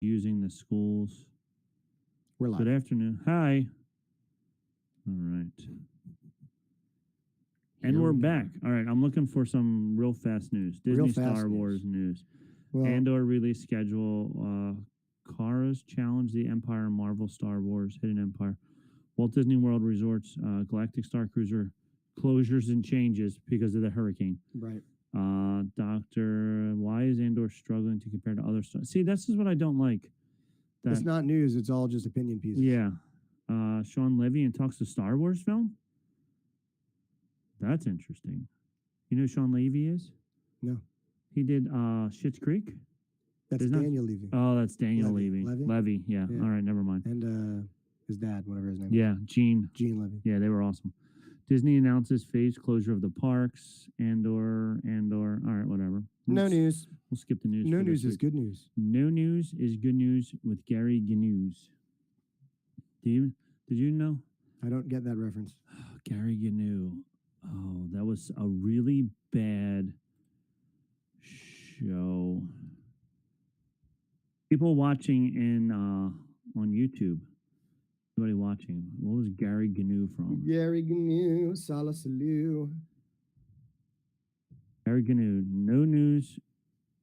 using the schools. We're live. Good afternoon. Hi. All right. And Here we're we back. are. All right. I'm looking for some real fast news. Disney Real fast Star news. Wars news. Well, Andor release schedule. Cars challenge the Empire. Marvel Star Wars Hidden Empire. Walt Disney World Resorts. Galactic Star Cruiser closures and changes because of the hurricane. right. Doctor, why is Andor struggling to compare to other stuff? See, this is what I don't like. It's not news. It's all just opinion pieces. Yeah. Sean Levy and talks to Star Wars film? That's interesting. You know who Sean Levy is? No. He did Schitt's Creek? That's There's not- Daniel Levy. Oh, that's Daniel Levy. Levy. Levy? Yeah. Yeah. All right, never mind. And his dad, whatever his name Yeah, Gene. is. Gene Levy. Yeah, they were awesome. Disney announces phased closure of the parks. Andor. All right, whatever. No news. We'll skip the news. No for news this is week. good news. No news is good news with Gary Gnews. Did you know? I don't get that reference. Gary Gnu. Oh, that was a really bad show. People watching in on YouTube. Anybody watching? What was Gary Gnu from? Gary Gnu, Sala Salu. Gary Gnu. No news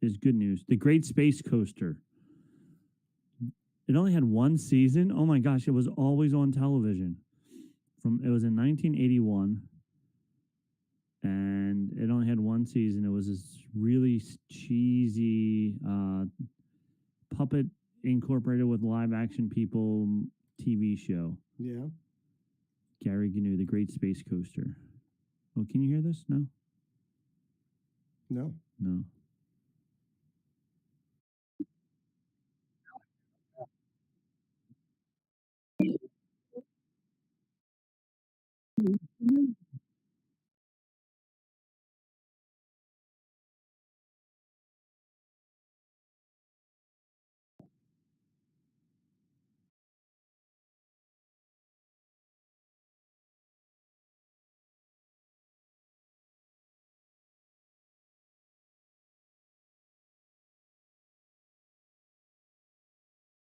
is good news. The Great Space Coaster. It only had one season. Oh my gosh, it was always on television. It was in 1981. And it only had one season. It was this really cheesy puppet incorporated with live action people TV show. Yeah. Gary Gnu, The Great Space Coaster. Oh, can you hear this? No? No. No.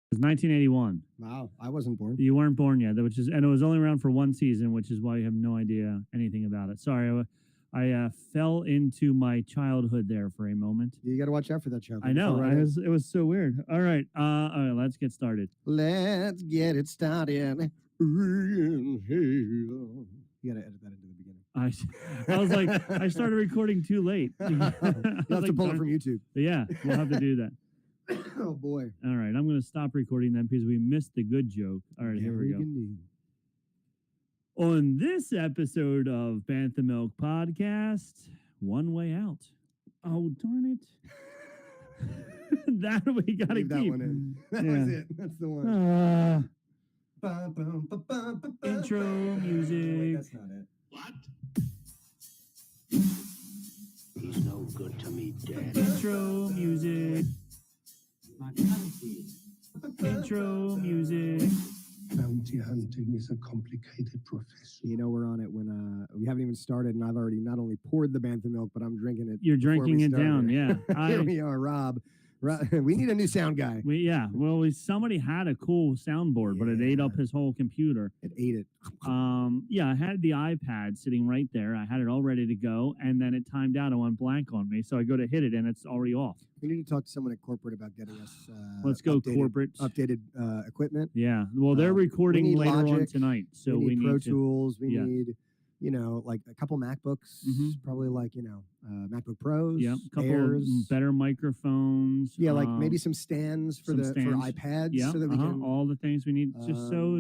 It was 1981. Wow. I wasn't born. You weren't born yet, and it was only around for one season, which is why you have no idea anything about it. Sorry, I fell into my childhood there for a moment. You got to watch out for that child. I know. It was so weird. All right, let's get started. Let's get it started. You got to edit that into the beginning. I was like, I started recording too late. You'll have to pull it from YouTube. Yeah, we'll have to do that. Oh, boy. All right, I'm going to stop recording then because we missed the good joke. All right, here we go. On this episode of BanthaMilk Podcast, One Way Out. Oh, darn it. That we got to keep. That one in. That was it. That's the one. Intro music. Wait, that's not it. What? He's no good to me, Dad. Intro music. Intro music. Bounty hunting is a complicated profession. You know we're on it when we haven't even started, and I've already not only poured the Bantha milk, but I'm drinking it. You're before drinking we it started. down, yeah. Here we are, Rob. We need a new sound guy. Somebody had a cool soundboard, but it ate up his whole computer. It ate it. I had the iPad sitting right there. I had it all ready to go, and then it timed out and went blank on me. So I go to hit it, and it's already off. We need to talk to someone at corporate about getting us. Let's go corporate. Updated equipment. Yeah. Well, they're recording later Logic. on tonight, so we need Pro Tools. We yeah. need, like a couple MacBooks. Probably like MacBook Pros. Yeah, a couple Airs. of better microphones. Yeah, like maybe some stands for iPads. Yeah, so that we can all the things we need.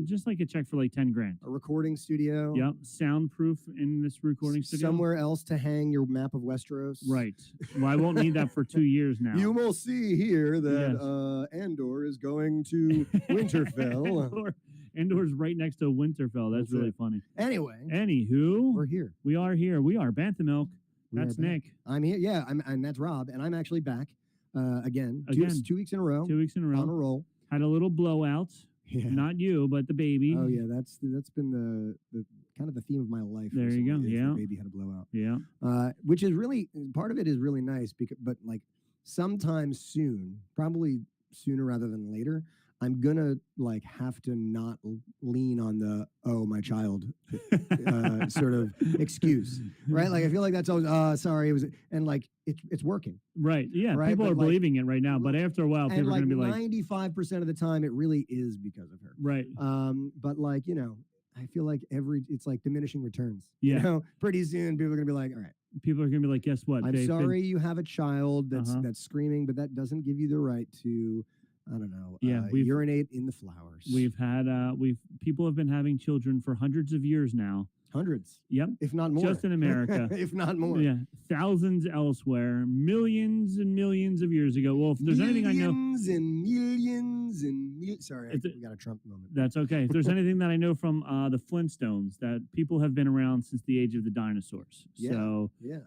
Just like a check for like 10 grand. A recording studio. Yep, soundproof in this recording studio. Somewhere else to hang your map of Westeros. Right. Well, I won't need that for 2 years now. You will see here that Andor is going to Winterfell. Andor's right next to Winterfell. That's really funny. Anyway. Anywho. We're here. We are here. We are BanthaMilk. That's Nick. I'm here. Yeah, and that's Rob. And I'm actually back again. 2 weeks in a row. 2 weeks in a row. On a roll. Had a little blowout. Yeah. Not you, but the baby. Oh, yeah. That's been the kind of the theme of my life. There you go. Yeah. The baby had a blowout. Yeah. Which is really, part of it is really nice, but like sometime soon, probably sooner rather than later, I'm gonna like have to not lean on the my child sort of excuse, right? Like I feel like that's always sorry, it was, and like it's working, Right. Yeah. right? People But are like, believing it right now, but after a while, and people are like going to be like, 95% of the time, it really is because of her. right. But like I feel like it's like diminishing returns. Yeah. Pretty soon people are gonna be like, all right, People are going to be like, guess what? I'm They've been- sorry you have a child Uh-huh. that's screaming, but that doesn't give you the right to, I don't know, Yeah, we've- urinate in the flowers. We've had people have been having children for hundreds of years now. Hundreds, Yep. if not more, Just in America. if not more. Yeah. Thousands elsewhere, millions and millions of years ago. Well, if there's anything I know, Millions and millions and millions. Sorry, If we got a Trump moment. that's okay. If there's anything that I know from the Flintstones, that people have been around since the age of the dinosaurs. Yeah, So, yeah.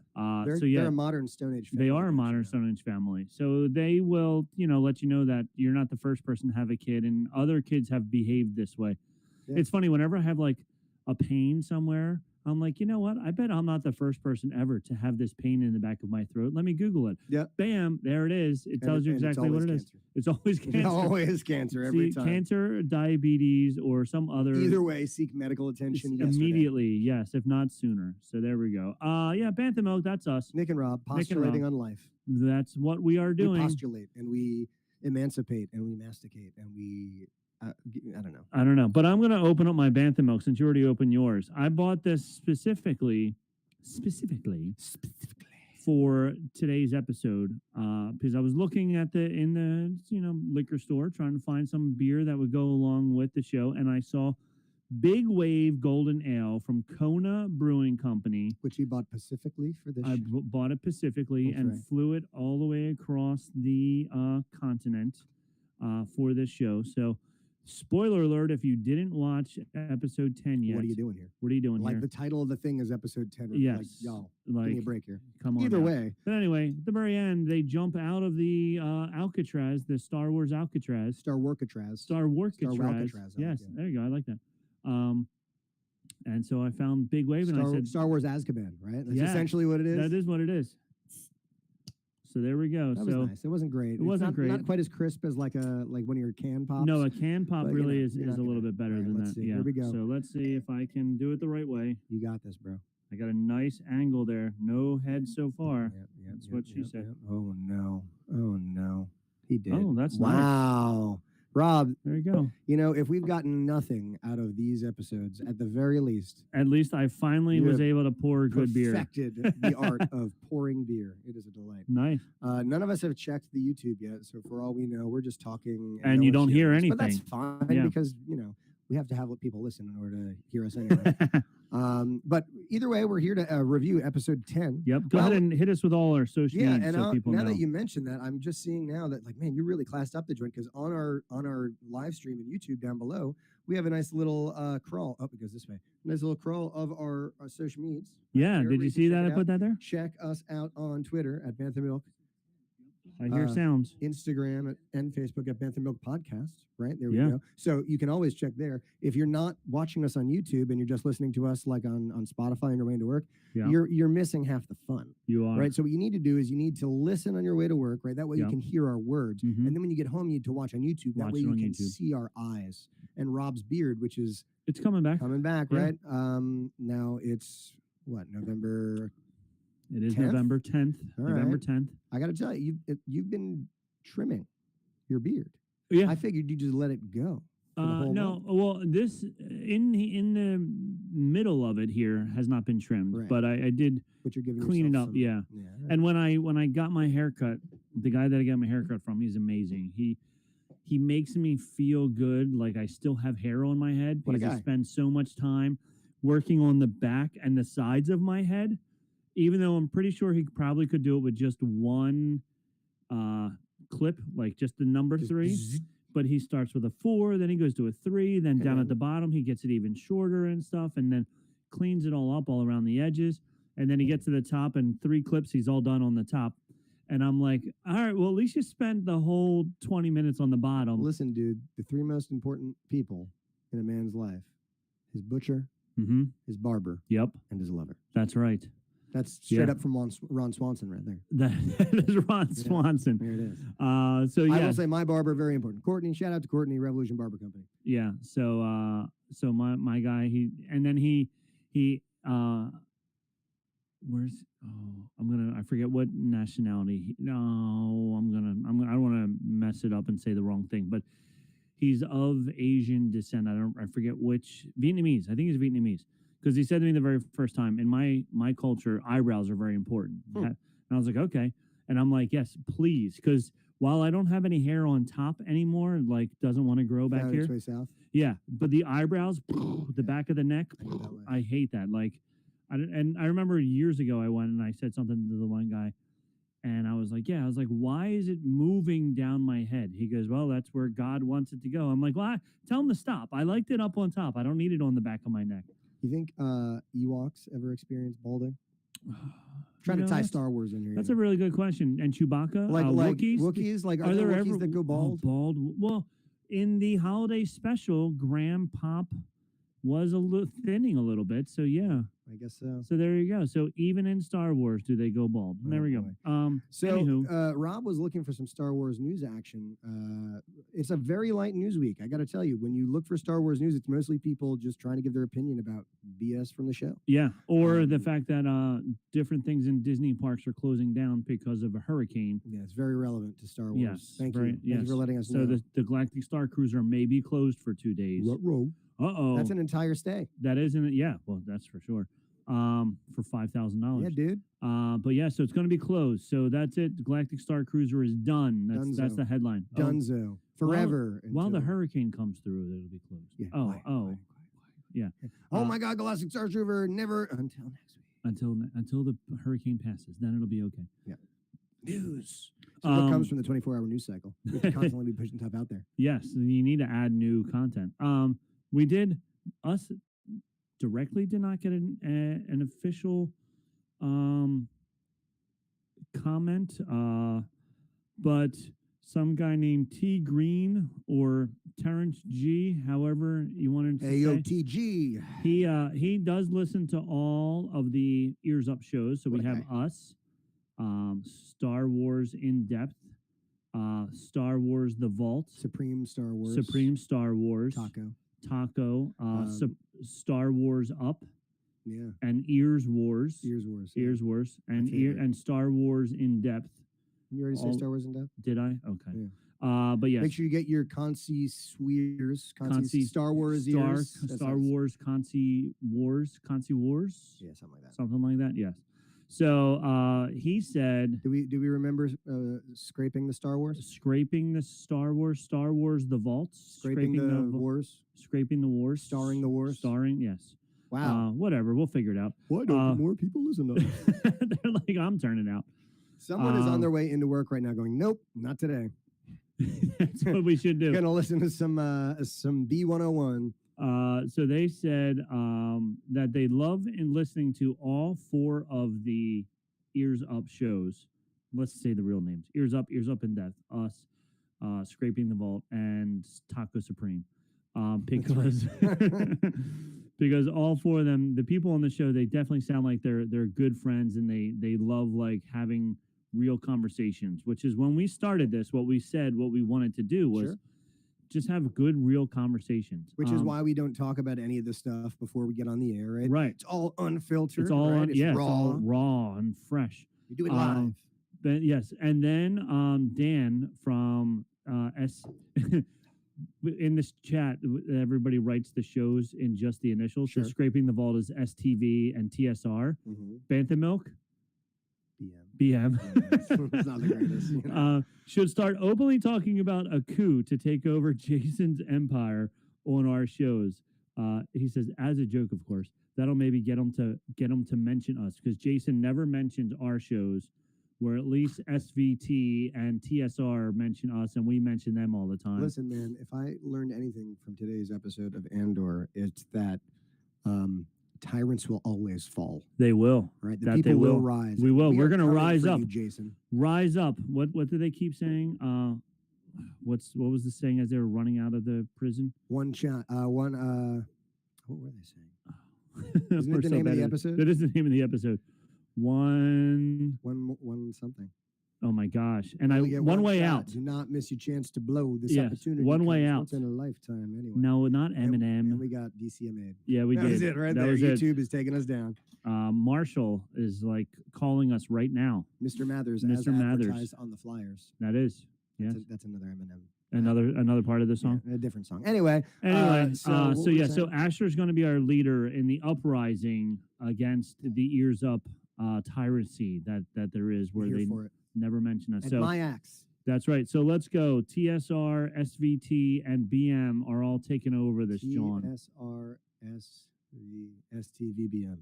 so yeah, They're a modern Stone Age family. they are a modern actually. Stone Age family. So they will, let you know that you're not the first person to have a kid, and other kids have behaved this way. Yeah. It's funny, whenever I have like a pain somewhere, I'm like, you know what? I bet I'm not the first person ever to have this pain in the back of my throat. Let me Google it. Yeah. Bam, there it is. It tells you And it's exactly what it always is. cancer. It's always cancer. It's always cancer every See, time. cancer, diabetes, or some other. Either way, seek medical attention yesterday. Immediately, yes, if not sooner. So there we go. Yeah, BanthaMilk, that's us. Nick and Rob Nick and Rob. postulating on life. That's what we are We doing. postulate and we emancipate and we masticate and we I don't know. I don't know, but I'm going to open up my BanthaMilk since you already opened yours. I bought this specifically for today's episode because I was looking at in the liquor store trying to find some beer that would go along with the show, and I saw Big Wave Golden Ale from Kona Brewing Company. Which you bought specifically for this. I bought it specifically That's and right. flew it all the way across the continent for this show. So, spoiler alert, if you didn't watch episode 10 yet. What are you doing here? What are you doing Like here? the title of the thing is episode 10. Yes. Like, y'all, Like, give me a break here. come on. Either now. way, But anyway, at the very end, they jump out of the Alcatraz, the Star Wars Alcatraz. Star Warcatraz. Star Warcatraz. Walcatraz, I like Yes, it. there you go. I like that. And so I found Big Wave, and I said, Star Wars Azkaban, right? That's Yeah, essentially what it is. that is what it is. So there we go. That so was nice. It wasn't great. It wasn't great. Not quite as crisp as like one of your can pops. no, a can pop But, you really know, is you're a not little gonna- bit better All right, than let's that. see. Yeah. Here we go. So let's see if I can do it the right way. You got this, bro. I got a nice angle there. No head so far. Yep, That's what she said. Oh no. Oh no. He did. Oh, that's nice. wow. Rob, There you go. if we've gotten nothing out of these episodes, at the very least, At least I finally You was have able to pour good beer. perfected the art of pouring beer. It is a delight. Nice. None of us have checked the YouTube yet, so for all we know, we're just talking. And no you one's don't hear hearing us. But that's anything. fine Yeah. because, we have to have people listen in order to hear us anyway. But either way, we're here to review episode 10. Yep. Go Well, ahead and hit us with all our social Yeah, media and so people now know. that you mentioned that, I'm just seeing now that man, you really classed up the joint because on our live stream and YouTube down below, we have a nice little crawl. Oh, it goes this way. Nice little crawl of our social medias. Yeah. Here, Did where you can see check that? it I put that there. Check us out on Twitter at BanthaMilk, I hear Uh, sounds. Instagram and Facebook at BanthaMilk Podcast. Right there we Yeah. go. So you can always check there. If you're not watching us on YouTube and you're just listening to us like on Spotify on your way into work, Yeah. you're missing half the fun. You are. Right. So what you need to do is you need to listen on your way to work, right? That way Yeah. you can hear our words. Mhm. And then when you get home, you need to watch on YouTube. That Watch way it you on can YouTube. see our eyes and Rob's beard, which is It's coming back. coming back, Yeah. right? Now it's November. It is 10th? November 10th. All November right. 10th. I got to tell you, you've been trimming your beard. Yeah. I figured you just let it go. for the whole No. month. Well, this in the middle of it here has not been trimmed, Right. but I did But you're giving clean it yourself up. some- Yeah. Yeah. And when I got my haircut, the guy that I got my haircut from, he's amazing. He makes me feel good, like I still have hair on my head What a because I guy. spend so much time working on the back and the sides of my head. Even though I'm pretty sure he probably could do it with just one clip, like just the number Just 3. zzz. But he starts with a 4, then he goes to a 3, then down Yeah. at the bottom he gets it even shorter and stuff, and then cleans it all up all around the edges, and then he gets to the top and 3 clips he's all done on the top. And I'm like, all right, well, at least you spent the whole 20 minutes on the bottom. Listen, dude, the 3 most important people in a man's life: his butcher, Mm-hmm. his barber, Yep, and his lover. that's right. That's straight Yeah. up from Ron Swanson right there. That is Ron Swanson. There it is. So I yeah, will say my barber, very important. Courtney, shout out to Courtney, Revolution Barber Company. yeah. So my guy, he where's I forget what nationality. No, I don't want to mess it up and say the wrong thing, but he's of Asian descent. I forget which. Vietnamese. I think he's Vietnamese. Because he said to me the very first time, in my culture, eyebrows are very important. And I was like, okay. And I'm like, yes, please. Because while I don't have any hair on top anymore, like doesn't want to grow back Down here. its way south. Yeah, but the eyebrows, the back of the neck, I go that way. I hate that. Like, and I remember years ago I went and I said something to the one guy, and I was like, why is it moving down my head? He goes, well, that's where God wants it to go. I'm like, well, tell him to stop. I liked it up on top. I don't need it on the back of my neck. You think Ewoks ever experienced balding? Trying to tie Star Wars in here. That's a really good question. And Chewbacca, like Wookiees, Wookiees, like are there Wookiees that go bald? Bald. Well, in the holiday special, Graham Pop was thinning a little bit. So yeah. I guess so. So there you go. So even in Star Wars, do they go bald? There we go. So anywho, Rob was looking for some Star Wars news action. It's a very light news week. I got to tell you, when you look for Star Wars news, it's mostly people just trying to give their opinion about BS from the show. yeah, or the fact that different things in Disney parks are closing down because of a hurricane. Yeah, it's very relevant to Star Wars. Yes, Thank very- you. Thank you for letting us So know. the Galactic Star Cruiser may be closed for 2 days. Uh-oh. That's an entire stay. That isn't it. Yeah, well, that's for sure. For $5,000. Yeah, dude. But yeah, so it's going to be closed. So that's it. The Galactic Star Cruiser is done. That's the headline. Dunzo. Forever. While the until- hurricane comes through, it'll be closed. Yeah, Oh, quiet. yeah. Oh my God, Galactic Star Trooper never until next week. Until the hurricane passes, then it'll be okay. Yeah. News. So what comes from the 24-hour news cycle? We have to constantly be pushing stuff out there. Yes, you need to add new content. We did us directly did not get an official comment, but some guy named T Green or Terrence G, however you wanted to say, AOTG. he does listen to all of the Ears Up shows. So we have us, Star Wars in Depth, Star Wars The Vault, Supreme Star Wars. Taco, Star Wars Up, Yeah. and Ears Wars, Ears Wars. and and Star Wars in Depth. You already say Star Wars in depth? Did I? Okay. Yeah. But yes, Make sure you get your Concy Swears, Star Wars ears. Star Wars, Concy Wars. Yeah, something like that. Something like that. Yes. So he said, Do we remember scraping the Star Wars? scraping the Star Wars, the vaults, Scraping the wars? scraping the wars, Starring the wars? starring. Yes. Wow. Whatever. We'll figure it out. Why don't more people listen to us? They're like, I'm turning out. Someone is on their way into work right now going, nope, not today. That's what we should do. Going to listen to some B101. So they said that they love in listening to all 4 of the Ears Up shows. Let's say the real names: Ears Up in Depth, us, Scraping the Vault, and Taco Supreme. Because because all 4 of them, the people on the show, they definitely sound like they're good friends, and they love like having real conversations. Which is when we started this, what we said, what we wanted to do was. Sure. Just have good, real conversations. Which is why we don't talk about any of this stuff before we get on the air, right? Right. It's all unfiltered. It's all right? It's It's raw. all raw and fresh. We do it live. But yes, and then Dan from in this chat, everybody writes the shows in just the initials. Sure. So Scraping the Vault is STV and TSR. BanthaMilk, BM. It's not the greatest. You know? Should start openly talking about a coup to take over Jason's empire on our shows. He says, as a joke, of course. That'll maybe get him to mention us, because Jason never mentioned our shows, where at least SVT and TSR mention us, and we mention them all the time. Listen, man, if I learned anything from today's episode of Andor, it's that tyrants will always fall. They will. Right? The That people they will. rise. We will. We We're are going to coming rise for up. you, Jason. Rise up. What do they keep saying? What was the saying as they were running out of the prison? What were they saying? Isn't it the name of the episode? That is the name of the episode. One something. Oh my gosh! And You I only get one way shot. out. Do not miss your chance to blow. This Yes, opportunity one way comes out. once in a lifetime. Anyway. No, not And Eminem. we got DCMA. Yeah, we that did. was it right that there. Was it. YouTube is taking us down. Marshall is like calling us right now. Mr. Mathers, Mr. as Mathers. advertised on the flyers. That is. Yes. That's another Eminem. Another part of the song. Yeah, a different song. Anyway. So Asher's going to be our leader in the uprising against the ears up tyrancy that there is, where they never mention us. At So my axe. that's right. So let's go. TSR, SVT, and BM are all taking over this, John. TSR, STVBM.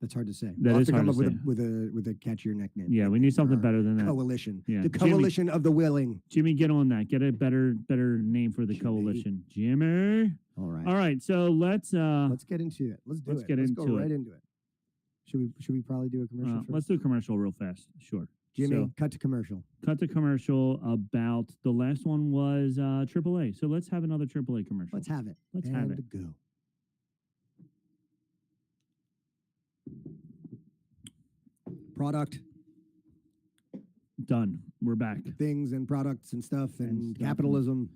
That's hard to say. That we'll is have to hard come to up say. with a catchier nickname. Yeah, we need something better than that. Coalition. Yeah, The coalition of the willing. Jimmy, get on that. Get a better name for the Jimmy. coalition. Jimmy. All right. All right. So let's get into it. Let's go right into it. Should we probably do a commercial first? Let's do a commercial real fast. Sure. Jimmy, So, cut to commercial. cut to commercial about the last one was AAA. So let's have another AAA commercial. Let's have it. Let's have it. Go. Product, Done. We're back. things and products and stuff and And stuff. capitalism.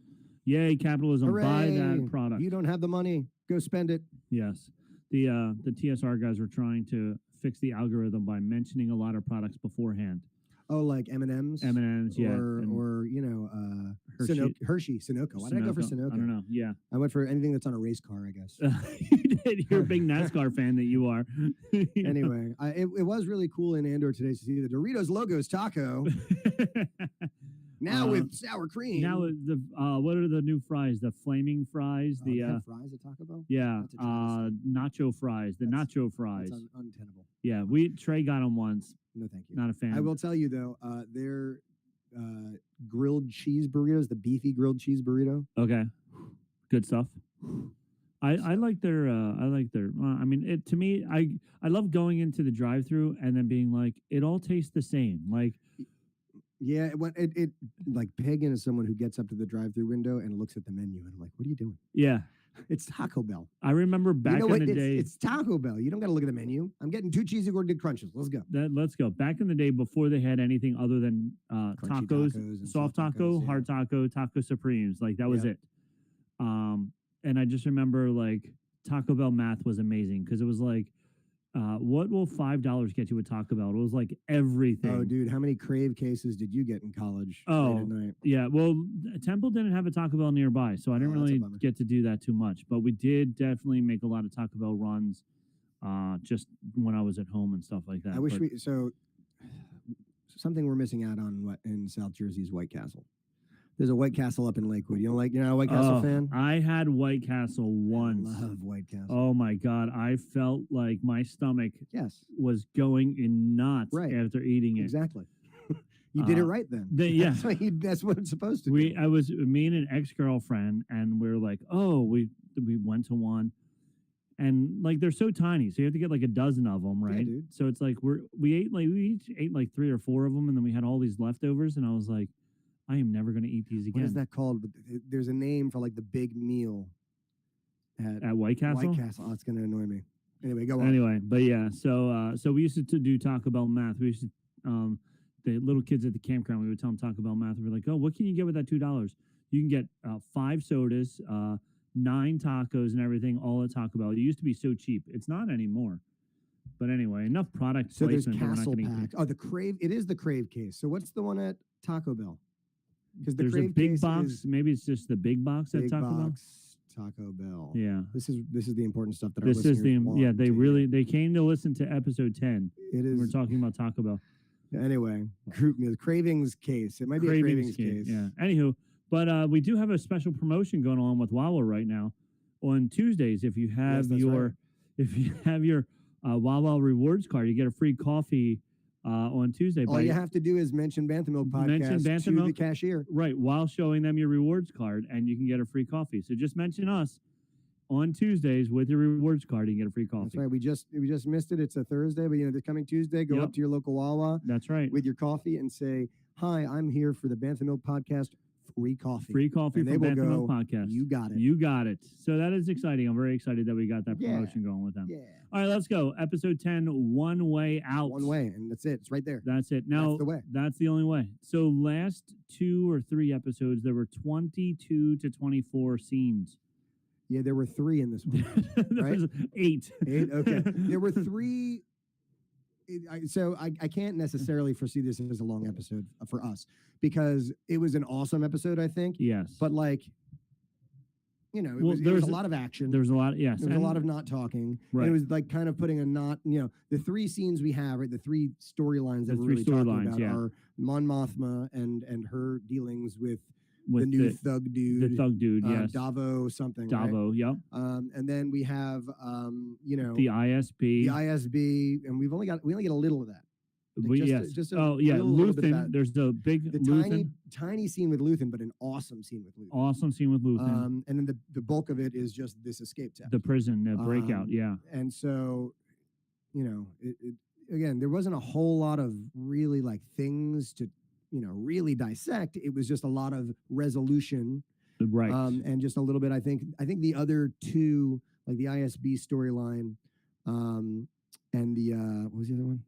Yay, capitalism. Buy Hooray. that product. You don't have the money. Go spend it. Yes. The TSR guys were trying to fix the algorithm by mentioning a lot of products beforehand. Oh, like M&M's? M&M's, yeah. and Or Hershey, Sunoco. Why did I go for Sunoco? I don't know. Yeah. I went for anything that's on a race car, I guess. You did. You're a big NASCAR fan that you are. Anyway, it was really cool in Andor today to see the Doritos Logos Taco now with sour cream. Now the what are the new fries? The flaming fries. They have fries at Taco Bell? Yeah, That's a travesty. nacho fries. The nacho fries. That's untenable. Yeah, Trey got them once. No, thank you. Not a fan. I will tell you though, their grilled cheese burritos, the beefy grilled cheese burrito. Okay, good stuff. I like their I mean, to me, I love going into the drive-through and then being like, it all tastes the same. Like, yeah, it like Pagan is someone who gets up to the drive-through window and looks at the menu and I'm like, what are you doing? yeah, It's Taco Bell. I remember back in the day. It's Taco Bell. You don't got to look at the menu. I'm getting 2 cheesy gordita crunches. Let's go. Let's go. Back in the day, before they had anything other than Crunchy tacos, and soft taco, tacos, yeah. hard taco, taco supremes. Like that was Yep. it. And I just remember like Taco Bell math was amazing because it was like, what will $5 get you at Taco Bell? It was like everything. Oh, dude, how many Crave cases did you get in college? Oh, late at night? yeah. Well, Temple didn't have a Taco Bell nearby, so I didn't Oh, that's a really bummer. get to do that too much. But we did definitely make a lot of Taco Bell runs, just when I was at home and stuff like that. I wish But- something we're missing out on in South Jersey is White Castle. There's a White Castle up in Lakewood. You're not a White Castle fan? I had White Castle once. I love White Castle. Oh my God. I felt like my stomach Yes, was going in knots Right. after eating it. exactly. You did it right then. Yeah. That's what it's supposed to Me do. and an ex-girlfriend, and we were like, oh, we went to one. And like they're so tiny, so you have to get like a dozen of them, right? dude. So it's like we each ate like 3 or 4 of them, and then we had all these leftovers, and I was like, I am never going to eat these again. What is that called? There's a name for like the big meal At White Castle? White Castle. Oh, it's going to annoy me. Anyway, go on. Anyway, but yeah, so we used to do Taco Bell math. We used to, the little kids at the campground, we would tell them Taco Bell math. We were like, oh, what can you get with that $2? You can get 5 sodas, 9 tacos and everything, all at Taco Bell. It used to be so cheap. It's not anymore. But anyway, enough product So there's placement. We're not Castle gonna eat Packs. Oh, the Crave. It is the Crave case. So what's the one at Taco Bell? Because the There's a Crave big case box. is Maybe it's just the big box at big Taco Bell. box Taco Bell. Yeah. This is the important stuff that our This is listeners want they to hear. really, they came to listen to episode 10. It is. We're talking about Taco Bell. Anyway, group meals, Cravings case. It might be a Cravings case. Yeah. Anywho, but we do have a special promotion going on with Wawa right now. On Tuesdays, if you have that's your Wawa rewards card, you get a free coffee on Tuesday. All you have to do is mention BanthaMilk podcast to the BanthaMilk. cashier. Right, while showing them your rewards card, and you can get a free coffee. So just mention us on Tuesdays with your rewards card, and get a free coffee. That's right. We just missed it. It's a Thursday, but this coming Tuesday, go Yep. up to your local Wawa That's right. with your coffee and say, "Hi, I'm here for the BanthaMilk podcast free coffee. Free coffee And they from will BanthaMilk go, Podcast. You got it. You got it. So that is exciting. I'm very excited that we got that Yeah. promotion going with them. Yeah. All right, let's go. Episode 10, One Way Out. One way, and that's it. It's right there. That's it. Now, That's the way. that's the only way. So last 2 or 3 episodes, there were 22 to 24 scenes. Yeah, there were 3 in this one. There Right? was 8. 8? Okay. There were 3. So I can't necessarily foresee this as a long episode for us because it was an awesome episode, I think. Yes. But like, it Well, was there's a lot of action. There's a lot, yes. There was a and- lot of not talking. Right. And it was like kind of putting a knot, the 3 scenes we have, right? The 3 storylines that The we're 3 really talking storylines, about yeah. are Mon Mothma and her dealings with with the new thug dude. the thug dude, yes. Davo something. Right? Davo, yep. And then we have, The ISB. the ISB, and we only get a little of that. Like yes. just a Oh, yeah. real little bit of Luthen. that. There's the big The Luthen. tiny scene with Luthen, but an awesome scene with Luthen. Awesome scene with Luthen. And then the bulk of it is just this escape tech. The prison, the breakout, yeah. And so, again, there wasn't a whole lot of really like things to, really dissect. It was just a lot of resolution. Right. And just a little bit. I think the other 2, like the ISB storyline, and the what was the other one?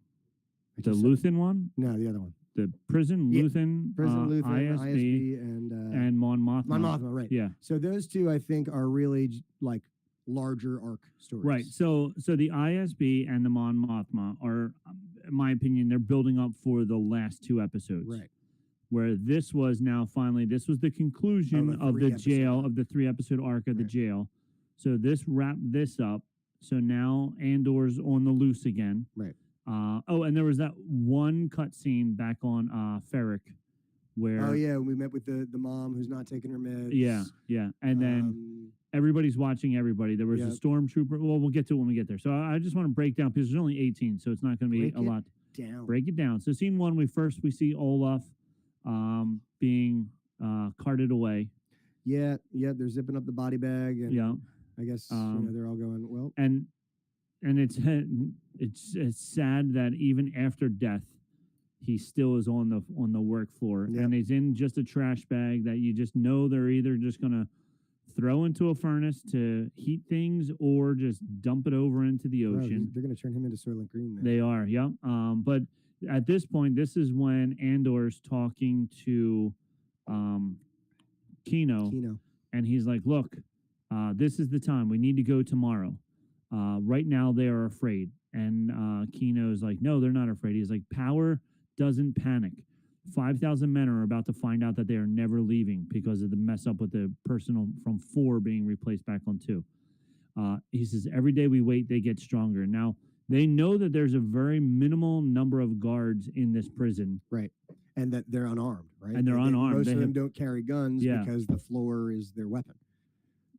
I the just said- Luthen one, No, the other one. the prison, Yeah, Luthen, Luthen, ISB, and Mon Mothma. Mon Mothma, right? Yeah. So those 2, I think, are really like larger arc stories. Right. So the ISB and the Mon Mothma are, in my opinion, they're building up for the last 2 episodes. Right. Where this was now finally, this was the conclusion Of a of the 3-episode jail, arc. of the 3-episode arc of the Right. jail. So this wrapped this up. So now Andor's on the loose again. Right. And there was that one cut scene back on Ferric where Oh yeah, we met with the mom who's not taking her meds. yeah. And then everybody's watching everybody. There was a Yep. stormtrooper. Well, we'll get to it when we get there. So I just want to break down because there's only 18, so it's not going to be Break a it lot. down. Break it down. So scene 1, we see Olaf being carted away. Yeah, they're zipping up the body bag, and Yeah. I guess they're all going, well, And it's sad that even after death, he still is on the work floor, Yep. and he's in just a trash bag that you just know they're either just gonna throw into a furnace to heat things or just dump it over into the bro, ocean. they're going to turn him into Soylent Green, man. They are, yeah. But at this point, this is when Andor's talking to Kino, Kino. and he's like, "Look, this is the time. We need to go tomorrow. Right now, they are afraid." And Kino's like, "No, they're not afraid." He's like, "Power doesn't panic. 5,000 men are about to find out that they are never leaving because of the mess up with the personal from 4 being replaced back on 2." He says, "Every day we wait, they get stronger." Now, they know that there's a very minimal number of guards in this prison. Right. And that they're unarmed, right? And they're unarmed. Most They of them have- don't carry guns Yeah. because the floor is their weapon.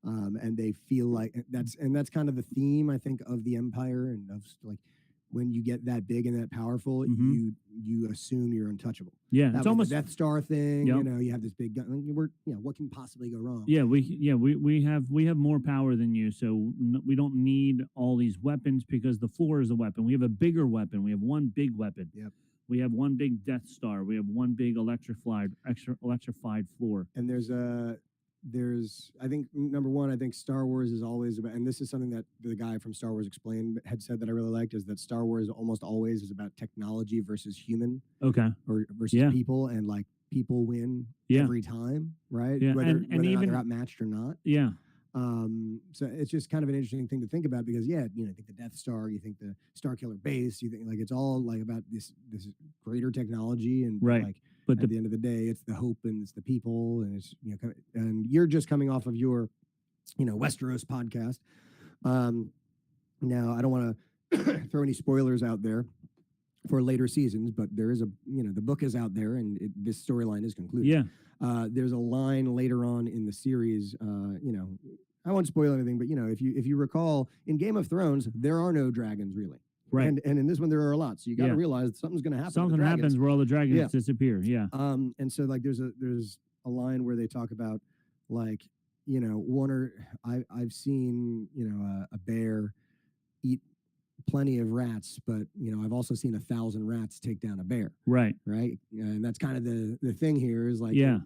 And they feel like that's kind of the theme, I think, of the Empire, and of like when you get that big and that powerful, Mhm. you assume you're untouchable. Yeah, That it's was almost the Death Star thing. Yep. You have this big gun. What can possibly go wrong? we have more power than you, so we don't need all these weapons because the floor is a weapon. We have a bigger weapon. We have one big weapon. Yep. We have one big Death Star. We have one big electrified floor. And I think number one, I think Star Wars is always about, and this is something that the guy from Star Wars Explained had said that I really liked, is that Star Wars almost always is about technology versus human Okay. or versus Yeah. people, and like people win Yeah. every time, right? Yeah, Whether, and whether or not even- they're outmatched or not. Yeah. So it's just kind of an interesting thing to think about because you think the Death Star, you think the Star Killer base, you think like it's all like about this greater technology, and Right. like But at the end of the day, it's the hope and it's the people, and it's and you're just coming off of your Westeros podcast. Now I don't want to throw any spoilers out there for later seasons, but there is the book is out there, and this storyline is concluded. yeah. There's a line later on in the series. I won't spoil anything, but if you recall, in Game of Thrones, there are no dragons really. Right. And in this one, there are a lot. So you got to Yeah. realize something's going to happen. to the Something dragons. happens where all the dragons Yeah. disappear. Yeah. And so like there's a line where they talk about like I've seen a bear eat plenty of rats, but I've also seen 1,000 rats take down a bear, Right. right? And that's kind of the thing here is like Yeah.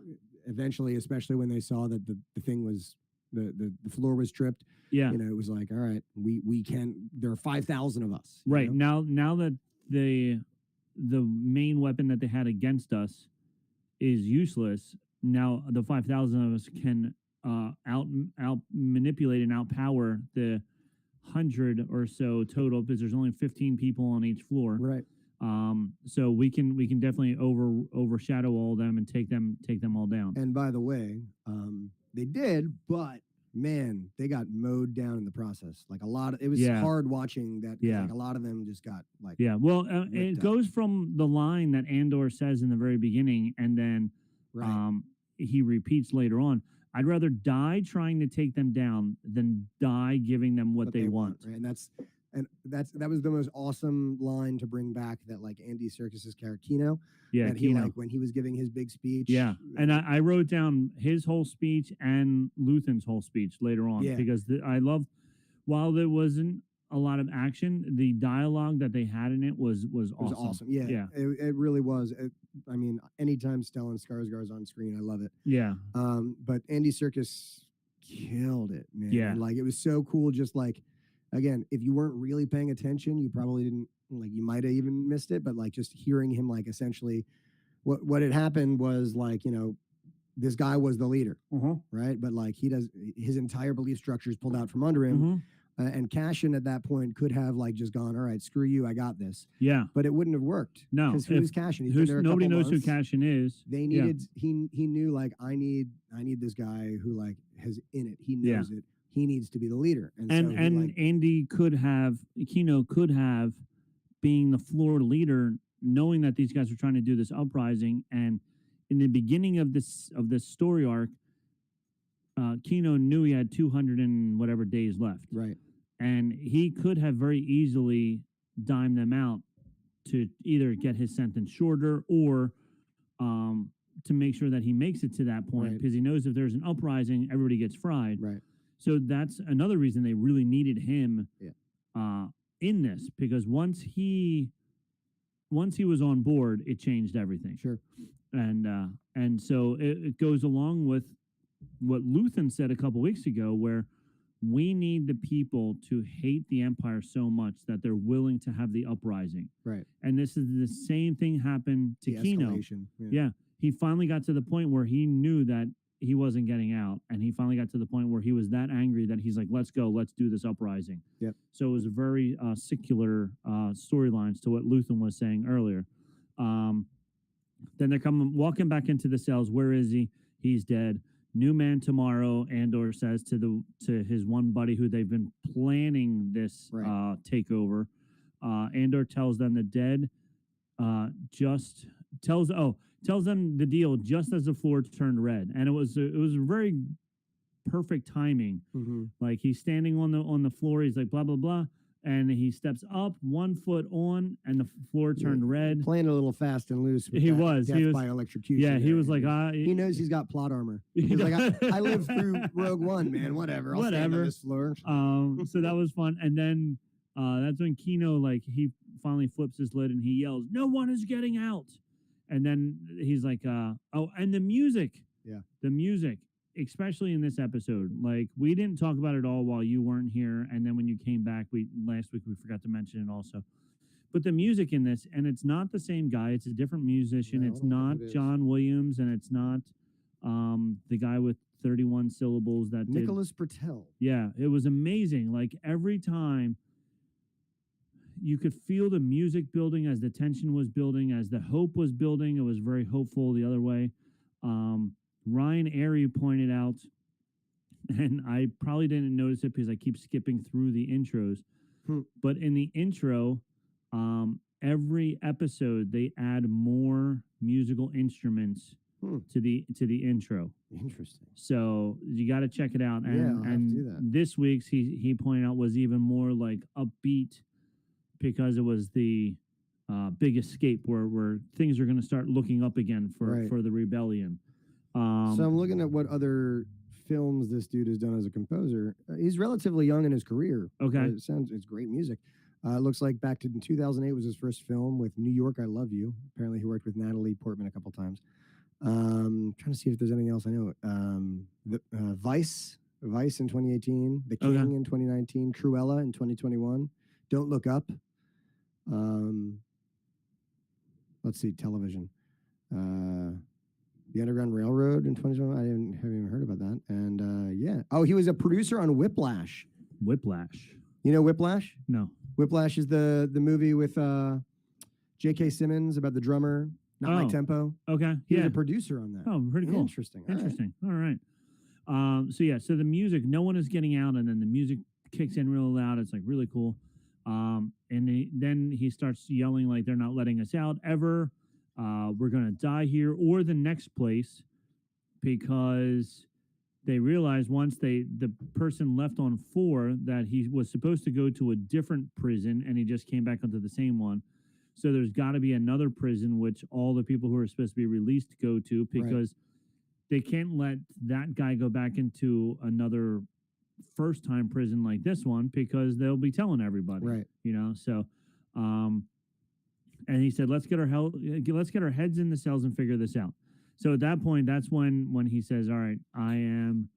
eventually, especially when they saw that the thing was the floor was tripped, Yeah. it was like, all right, we can. There are 5,000 of us. Right. Now that the main weapon that they had against us is useless, now the 5,000 of us can out manipulate and outpower the 100 or so total, because there's only 15 people on each floor. Right. So we can definitely overshadow all of them and take them all down. And by the way, they did, but man, they got mowed down in the process. Like it was hard watching that. Like a lot of them just got like. Yeah. Well, it goes from the line that Andor says in the very beginning, and then he repeats later on. I'd rather die trying to take them down than die giving them what they want. Right? And that was the most awesome line to bring back. That like Andy Serkis's character Kino. Yeah, that Kino. he when he was giving his big speech. Yeah, and I wrote down his whole speech and Luthen's whole speech later on, because I loved, while there wasn't a lot of action, the dialogue that they had in it was awesome. It was awesome. Yeah. It really was. I mean, anytime Stellan Skarsgård's on screen, I love it. Yeah. But Andy Serkis killed it, man. Yeah. And, like, it was so cool. Just like, again, if you weren't really paying attention, you probably didn't, like, you might have even missed it. But like, just hearing him, like, essentially, what had happened was, like, this guy was the leader, right? But like, his entire belief structure is pulled out from under him. And Cassian at that point could have like just gone, all right, screw you, I got this. Yeah. But it wouldn't have worked. No. Because who's Cassian? He's been there a nobody couple knows months. who Cassian is. They needed, he knew, like, I need this guy who, like, has in it. He knows it. He needs to be the leader. And Andy Kino could have, being the floor leader, knowing that these guys were trying to do this uprising, and in the beginning of this story arc, Kino knew he had 200 and whatever days left. Right. And he could have very easily dimed them out to either get his sentence shorter or to make sure that he makes it to that point, because he knows if there's an uprising, everybody gets fried. Right. So that's another reason they really needed him in this, because once he was on board, it changed everything. Sure. And so it goes along with what Luthen said a couple weeks ago, where we need the people to hate the Empire so much that they're willing to have the uprising. Right. And this is the same thing happened to Kino. Yeah. He finally got to the point where he knew that he wasn't getting out, and he finally got to the point where he was that angry that he's like, let's go, let's do this uprising. Yep. So it was a very secular storylines to what Luthen was saying earlier. Then they're walking back into the cells. Where is he? He's dead. New man tomorrow, Andor says to his one buddy who they've been planning this takeover. Andor tells them the dead tells them the deal just as the floor turned red, and it was very perfect timing. Like, he's standing on the floor, he's like blah blah blah, and he steps up 1 foot on, and the floor turned red. Playing a little fast and loose. With he was by electrocution. Yeah, he was like, he knows he's got plot armor. He's like, I lived through Rogue One, man. Whatever. I'll stand on this floor. So that was fun. And then that's when Kino, like, he finally flips his lid and he yells, "No one is getting out!" And then he's like, "Oh, and the music." Yeah, the music. Especially in this episode, like, we didn't talk about it all while you weren't here, and then when you came back, last week we forgot to mention it also. But the music in this, and it's not the same guy; it's a different musician. No, it's not John Williams, and it's not the guy with 31 syllables that Nicholas Bertel. Yeah, it was amazing. Like, every time, you could feel the music building as the tension was building, as the hope was building. It was very hopeful the other way. Ryan Airy pointed out, and I probably didn't notice it because I keep skipping through the intros, but in the intro, every episode they add more musical instruments to the intro. Interesting. So you got to check it out. And, I'll have to do that. This week's he pointed out was even more like upbeat, because it was the big escape where things are going to start looking up again for the rebellion. So I'm looking at what other films this dude has done as a composer. He's relatively young in his career. Okay. It's great music. It looks like back to 2008 was his first film with New York, I Love You. Apparently he worked with Natalie Portman a couple times. Trying to see if there's anything else I know. Vice in 2018, The King Okay. in 2019, Cruella in 2021, Don't Look Up. Let's see, television. The Underground Railroad in 2021. Haven't even heard about that. And yeah. Oh, he was a producer on Whiplash. Whiplash. You know Whiplash? No. Whiplash is the movie with J.K. Simmons about the drummer, Not My Oh. Tempo. Okay. He was Yeah. a producer on that. Oh, pretty cool. Interesting. All right. Interesting. All right. So the music, no one is getting out, and then the music kicks in real loud. It's like really cool. And then he starts yelling like they're not letting us out ever. We're gonna die here or the next place, because they realized once the person left on 4 that he was supposed to go to a different prison, and he just came back onto the same one. So there's got to be another prison which all the people who are supposed to be released go to, because they can't let that guy go back into another first-time prison like this one, because they'll be telling everybody, Right. you know. So, and he said, let's get our heads in the cells and figure this out. So at that point, that's when he says, all right, I'm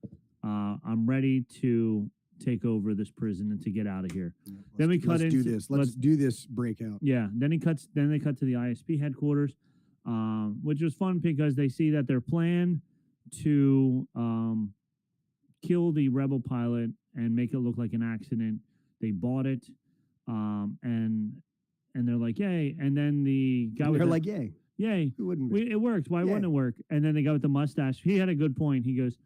ready to take over this prison and to get out of here. Yeah, Then we cut let's do into- this. Let's do this breakout. Yeah. Then they cut to the ISP headquarters, which was fun because they see that their plan to kill the rebel pilot and make it look like an accident, they bought it, and they're like, yay. And then the guy They're with like, yay. yay, Who wouldn't be? it worked. Why Yeah. wouldn't it work? And then the guy with the mustache, he had a good point. He goes,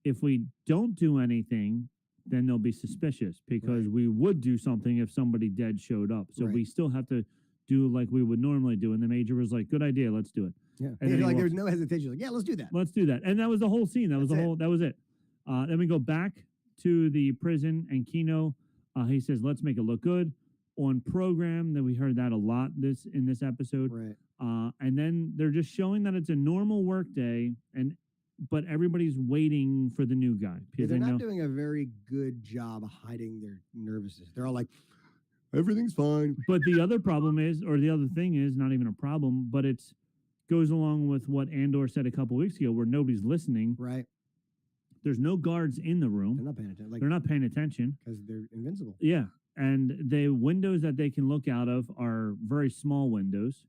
if we don't do anything, then they'll be suspicious, because Right. we would do something if somebody dead showed up. So Right. we still have to do like we would normally do. And the major was like, good idea, let's do it. Yeah. And then he Like there was walks- no hesitation. Like, yeah, let's do that. Let's do that. And that was the whole scene. That was That's the it. whole, that was it. Then we go back to the prison, and Kino, he says, let's make it look good on program. That we heard that a lot in this episode. Right. And then they're just showing that it's a normal work day, but everybody's waiting for the new guy, Yeah, because they're they not know. doing a very good job of hiding their nervousness. They're all like, everything's fine. But the other problem is, or the other thing is, not even a problem, but it's goes along with what Andor said a couple weeks ago, where nobody's listening. Right. There's no guards in the They're room. not paying attention. Like, They're not paying attention. because they're invincible. Yeah. And the windows that they can look out of are very small windows.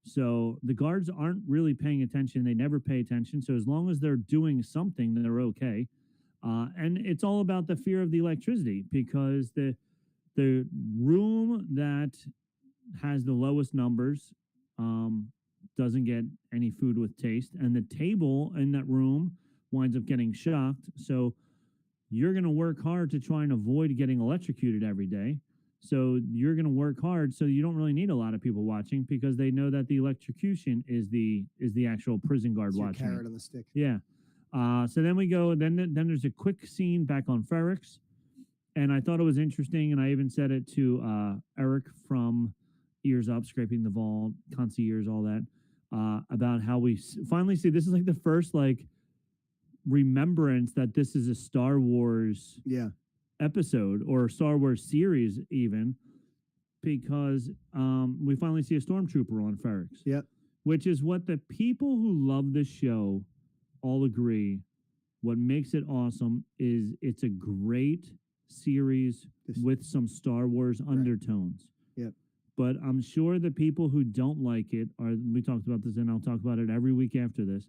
So the guards aren't really paying attention. They never pay attention. So as long as they're doing something, then they're okay. And it's all about the fear of the electricity, because the room that has the lowest numbers doesn't get any food with taste. And the table in that room winds up getting shocked. So you're going to work hard to try and avoid getting electrocuted every day. So you're going to work hard, so you don't really need a lot of people watching, because they know that the electrocution is the actual prison guard It's your watching. carrot It. on the stick. Yeah. So then we go. Then there's a quick scene back on Ferrix, and I thought it was interesting, and I even said it to Eric from Ears Up, Scraping the Vault, Concierge, all that, about how we finally see this is like the first like remembrance that this is a Star Wars Yeah. episode or Star Wars series, even, because we finally see a stormtrooper on Ferrix. Yep. Which is what the people who love this show all agree. What makes it awesome is it's a great series This- with some Star Wars undertones. Yep. But I'm sure the people who don't like it are, we talked about this and I'll talk about it every week after this,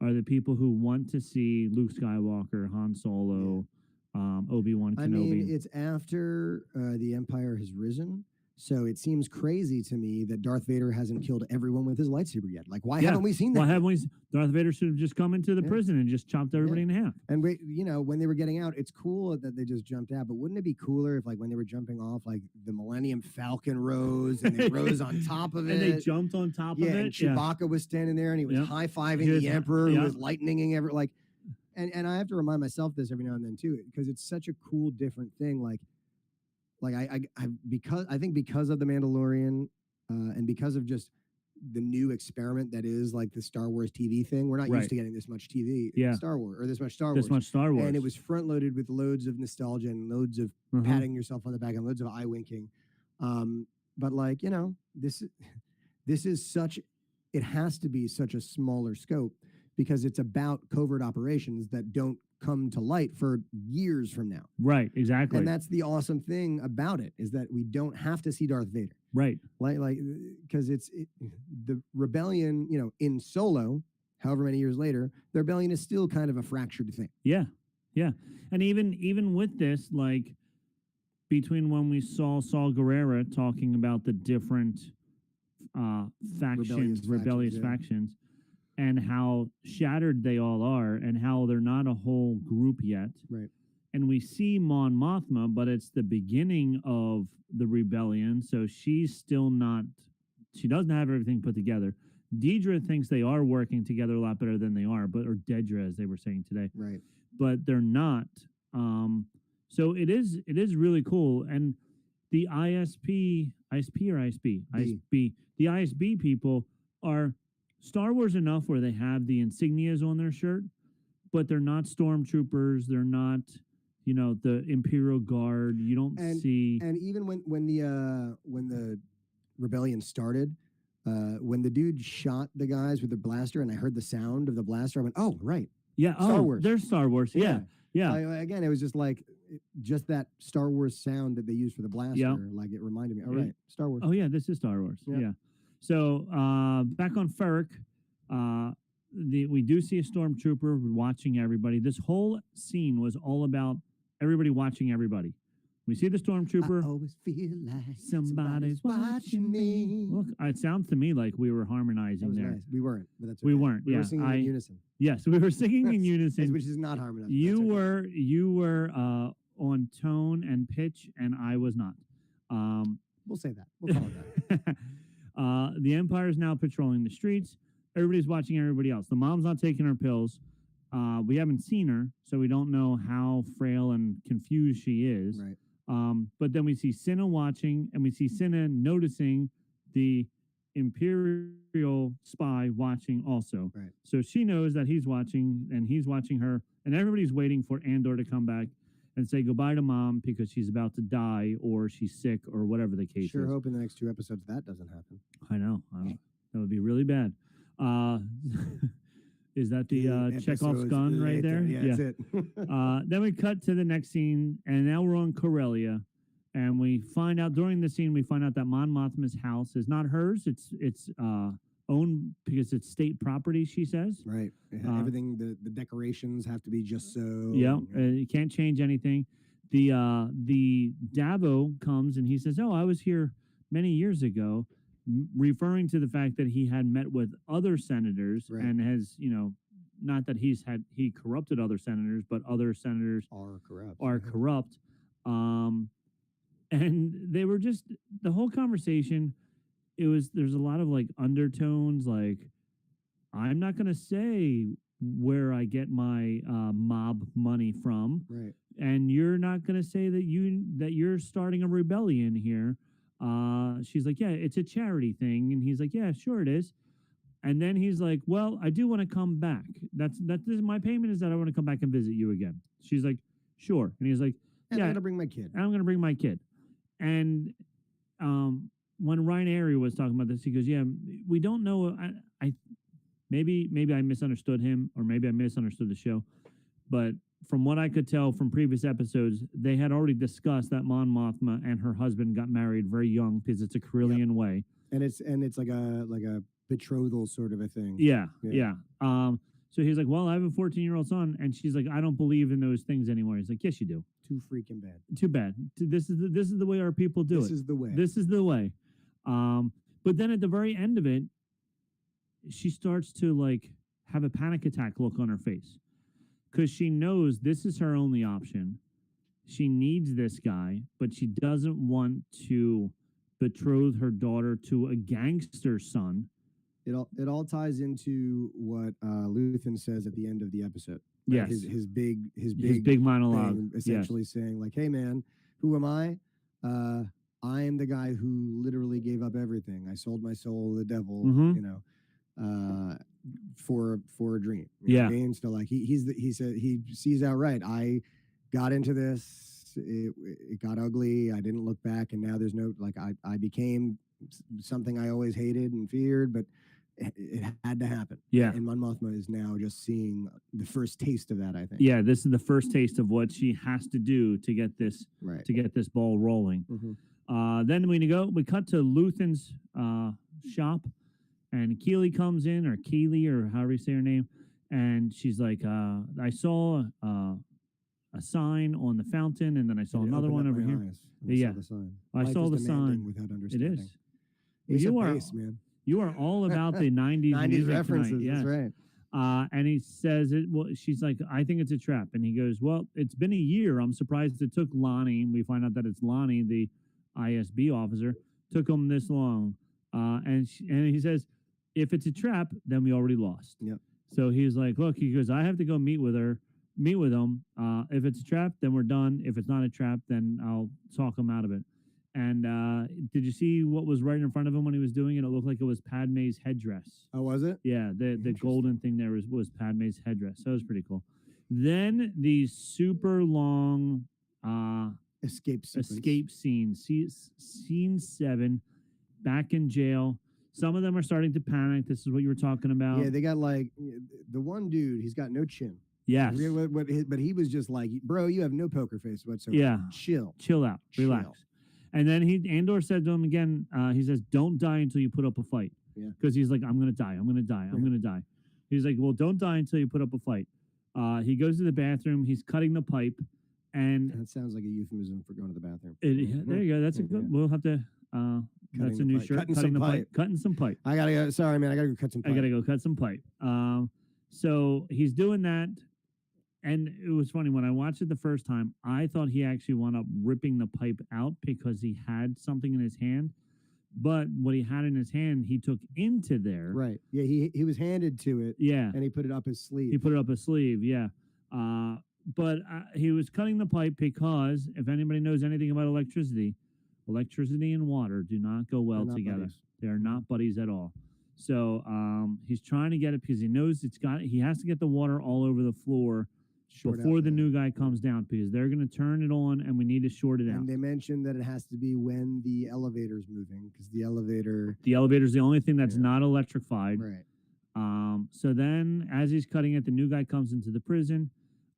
are the people who want to see Luke Skywalker, Han Solo, Obi-Wan Kenobi. I mean, it's after the Empire has risen, so it seems crazy to me that Darth Vader hasn't killed everyone with his lightsaber yet. Like, why Yeah. haven't we seen that? Why yet? haven't we? Darth Vader should have just come into the Yeah. prison and just chopped everybody in half. And wait, when they were getting out, it's cool that they just jumped out. But wouldn't it be cooler if, like, when they were jumping off, like the Millennium Falcon rose and they rose on top of it, And they jumped on top yeah, of and it. Chewbacca was standing there and he was Yep. high-fiving Here's the the- Emperor yeah. who was lightninging like, and I have to remind myself this every now and then too, because it's such a cool, different thing. Like I think because of the Mandalorian, and because of just the new experiment that is like the Star Wars TV thing, we're not Right. used to getting this much TV, Yeah. Star Wars, or this much Star This Wars. much Star Wars. And it was front loaded with loads of nostalgia and loads of Uh-huh. patting yourself on the back and loads of eye winking. But like, this is such it has to be such a smaller scope because it's about covert operations that don't come to light for years from now. Right, exactly. And that's the awesome thing about it, is that we don't have to see Darth Vader. Right. Like, because the rebellion, in Solo, however many years later, the rebellion is still kind of a fractured thing. Yeah. Yeah. And even with this, like, between when we saw Saul Guerrera talking about the different rebellious factions, and how shattered they all are, and how they're not a whole group yet. Right. And we see Mon Mothma, but it's the beginning of the rebellion, so she's still not. She doesn't have everything put together. Deidre thinks they are working together a lot better than they are, or Dedra, as they were saying today. Right. But they're not. So it is really cool. And the ISB, the ISB people are Star Wars enough where they have the insignias on their shirt, but they're not stormtroopers. They're not, the Imperial Guard. You don't see. And even when the rebellion started, when the dude shot the guys with the blaster, and I heard the sound of the blaster, I went, "Oh, right, yeah, Star Wars. There's Star Wars, yeah." Again, it was just like that Star Wars sound that they used for the blaster. Like it reminded me. All right, Star Wars. Oh yeah, this is Star Wars. Yeah. So back on Ferric, we do see a stormtrooper watching everybody. This whole scene was all about everybody watching everybody. We see the stormtrooper. I always feel like somebody's watching me. Look, it sounds to me like we were harmonizing there. Nice. We weren't, but that's okay. We weren't. We were singing in unison. Yes, we were singing in unison, which is not harmonizing. You were on tone and pitch, and I was not. We'll say that. We'll call it that. The Empire is now patrolling the streets. Everybody's watching everybody else. The mom's not taking her pills. We haven't seen her, so we don't know how frail and confused she is. Right. But then we see Cinna watching, and we see Cinna noticing the Imperial spy watching also. Right. So she knows that he's watching, and he's watching her, and everybody's waiting for Andor to come back and say goodbye to Mom because she's about to die or she's sick or whatever the case is. Sure hope in the next 2 episodes that doesn't happen. I know. That would be really bad. Is that the Chekhov's gun right there? Yeah, that's it. Then we cut to the next scene, and now we're on Corellia, and we find out during the scene that Mon Mothma's house is not hers. It's owned because it's state property. She says. Right. Everything. The decorations have to be just so. Yeah. You can't change anything. The Davo comes and he says, "Oh, I was here many years ago." Referring to the fact that he had met with other senators and has, not that he corrupted other senators, but other senators are corrupt. And they were just the whole conversation. There's a lot of like undertones, like I'm not going to say where I get my mob money from, right? And you're not going to say that you're starting a rebellion here. She's like, yeah, it's a charity thing. And he's like, yeah, sure it is. And then he's like, well, I do want to come back. This is my payment is that I want to come back and visit you again. She's like, sure. And he's like, yeah, I'm going to bring my kid. I'm going to bring my kid. And when Ryan Airy was talking about this, he goes, yeah, we don't know. Maybe I misunderstood him, or maybe I misunderstood the show. But from what I could tell from previous episodes, they had already discussed that Mon Mothma and her husband got married very young because it's a Corellian way. And it's like a betrothal sort of a thing. Yeah. So he's like, well, I have a 14-year-old son, and she's like, I don't believe in those things anymore. He's like, yes, you do. Too freaking bad. Too bad. This is the way our people do it. This is the way. This is the way. But then at the very end of it, she starts to like have a panic attack look on her face. Because she knows this is her only option. She needs this guy, but she doesn't want to betroth her daughter to a gangster's son. It all ties into what Luthen says at the end of the episode. Right? Yes, his big monologue, thing, essentially saying like, "Hey man, who am I? I am the guy who literally gave up everything. I sold my soul to the devil. For a dream." You know what I mean? So like he said he sees outright. I got into this. It got ugly. I didn't look back, and now there's no like I became something I always hated and feared, but it had to happen. Yeah. And Mon Mothma is now just seeing the first taste of that, I think. Yeah, this is the first taste of what she has to do to get this Right. ball rolling. Then we cut to Luthen's shop, and Keely comes in, or Keely, or however you say her name, and she's like, I saw a sign on the fountain, and then I saw another one over here. Yeah. I saw the sign. Without It understanding. is. Ace You of are base, man. you are all about the 90s 90s music references. tonight. Yes. That's right. And he says it. Well, she's like, I think it's a trap, and he goes, well, it's been a year. I'm surprised it took Lonnie. And we find out that it's Lonnie, the ISB officer, took him this long. And he says, if it's a trap, then we already lost. Yep. So he's like, look, he goes, I have to go meet with him. If it's a trap, then we're done. If it's not a trap, then I'll talk him out of it. And did you see what was right in front of him when he was doing it? It looked like it was Padme's headdress. Oh, was it? Yeah, the golden thing there was Padme's headdress. So it was pretty cool. Then these super long Escape scenes. Scene 7, back in jail. Some of them are starting to panic. This is what you were talking about. Yeah, they got like the one dude. He's got no chin. Yes. I forget but he was just like, bro, you have no poker face whatsoever. Yeah. Chill out. Relax. And then Andor said to him again, he says, don't die until you put up a fight. Yeah. Because he's like, I'm going to die. I'm going to die. I'm going to die. He's like, well, don't die until you put up a fight. He goes to the bathroom. He's cutting the pipe. And that sounds like a euphemism for going to the bathroom. There you go. That's a good. We'll have to. That's a new shirt. Cutting the pipe. Cutting some pipe. I gotta go. Sorry, man. I gotta go cut some pipe. I gotta go cut some pipe. So he's doing that, and it was funny when I watched it the first time. I thought he actually wound up ripping the pipe out because he had something in his hand. But what he had in his hand, he took into there. Right. Yeah. He was handed to it. Yeah. And he put it up his sleeve. He put it up his sleeve. Yeah. But he was cutting the pipe because if anybody knows anything about electricity and water do not go well together. Buddies. They are not buddies at all. So he's trying to get it because he knows he has to get the water all over the floor before the new guy comes down, because they're going to turn it on and we need to short it out. And they mentioned that it has to be when the elevator's moving, because the elevator's the only thing that's not electrified. Right. So then as he's cutting it, the new guy comes into the prison.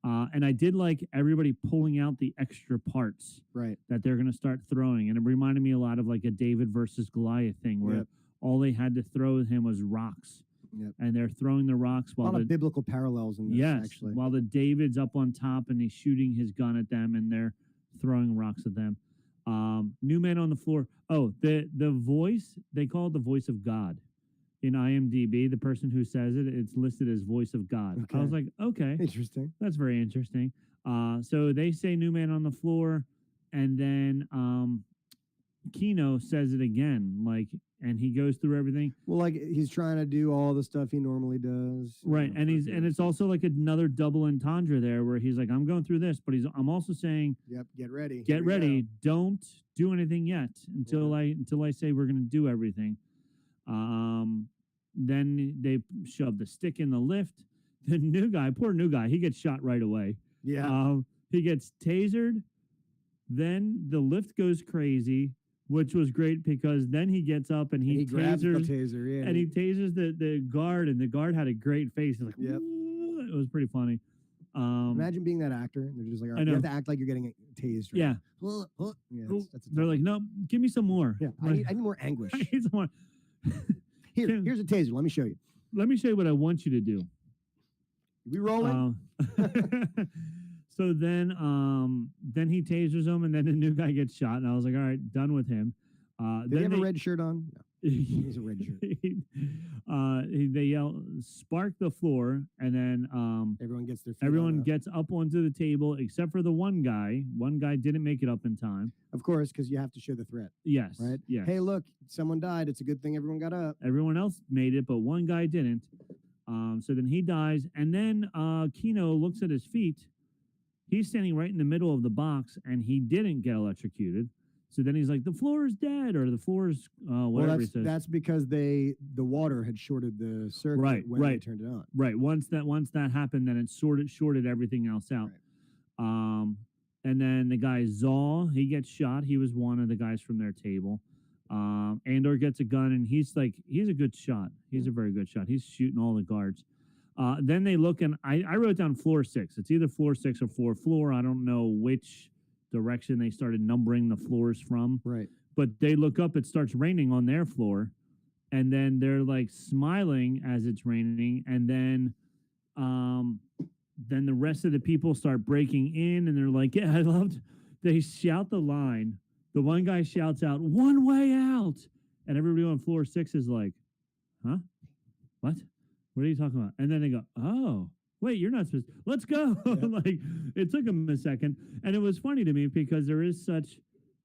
And I did like everybody pulling out the extra parts that they're going to start throwing. And it reminded me a lot of like a David versus Goliath thing where all they had to throw at him was rocks. Yep. And they're throwing the rocks while a lot of biblical parallels in this, actually. While the David's up on top and he's shooting his gun at them and they're throwing rocks at them. New man on the floor. Oh, the voice, they call it the voice of God. In IMDb, the person who says it, it's listed as voice of God. Okay. I was like, okay. Interesting. That's very interesting. So they say new man on the floor, and then Kino says it again, and he goes through everything. Well, like he's trying to do all the stuff he normally does. Right, and it's also like another double entendre there where he's like, I'm going through this, but I'm also saying, yep, get ready. Get ready. Don't do anything yet until I say we're going to do everything. Then they shove the stick in the lift. The poor new guy, he gets shot right away. Yeah. He gets tasered. Then the lift goes crazy, which was great because then he gets up and he grabs the tasers, taser, and he tasers the guard, and the guard had a great face. He's like, yep. It was pretty funny. Imagine being that actor, and they're just like, all right, you have to act like you're getting tased. Right? Yeah. That's they're like, no, give me some more. Yeah, I need more anguish. I need some more. Here's a taser. Let me show you. Let me show you what I want you to do. We rolling? So then he tasers him, and then the new guy gets shot, and I was like, all right, done with him. Did he have a red shirt on? No. He's a red shirt. They yell, spark the floor, and then everyone gets their feet everyone gets up onto the table except for the one guy. One guy didn't make it up in time. Of course, because you have to show the threat. Yes. Right? Yes. Hey, look, someone died. It's a good thing everyone got up. Everyone else made it, but one guy didn't. So then he dies, and then Kino looks at his feet. He's standing right in the middle of the box, and he didn't get electrocuted. So then he's like, the floor is dead, or the floor is whatever he says. That's because the water had shorted the circuit when they turned it on. Right. Once that happened, then it shorted everything else out. Right. And then the guy Zal, he gets shot. He was one of the guys from their table. Andor gets a gun, and he's a good shot. He's a very good shot. He's shooting all the guards. Then they look, and I wrote down floor 6. It's either floor 6 or floor. I don't know which direction they started numbering the floors from. Right. But they look up, it starts raining on their floor, and then they're like smiling as it's raining, and then the rest of the people start breaking in, and they're like, yeah, I loved. They shout the line. The one guy shouts out, "One way out," and everybody on floor 6 is like, "Huh? What? What are you talking about?" And then they go, "Oh, wait, you're not supposed. Let's go!" Like it took them a second, and it was funny to me because there is such,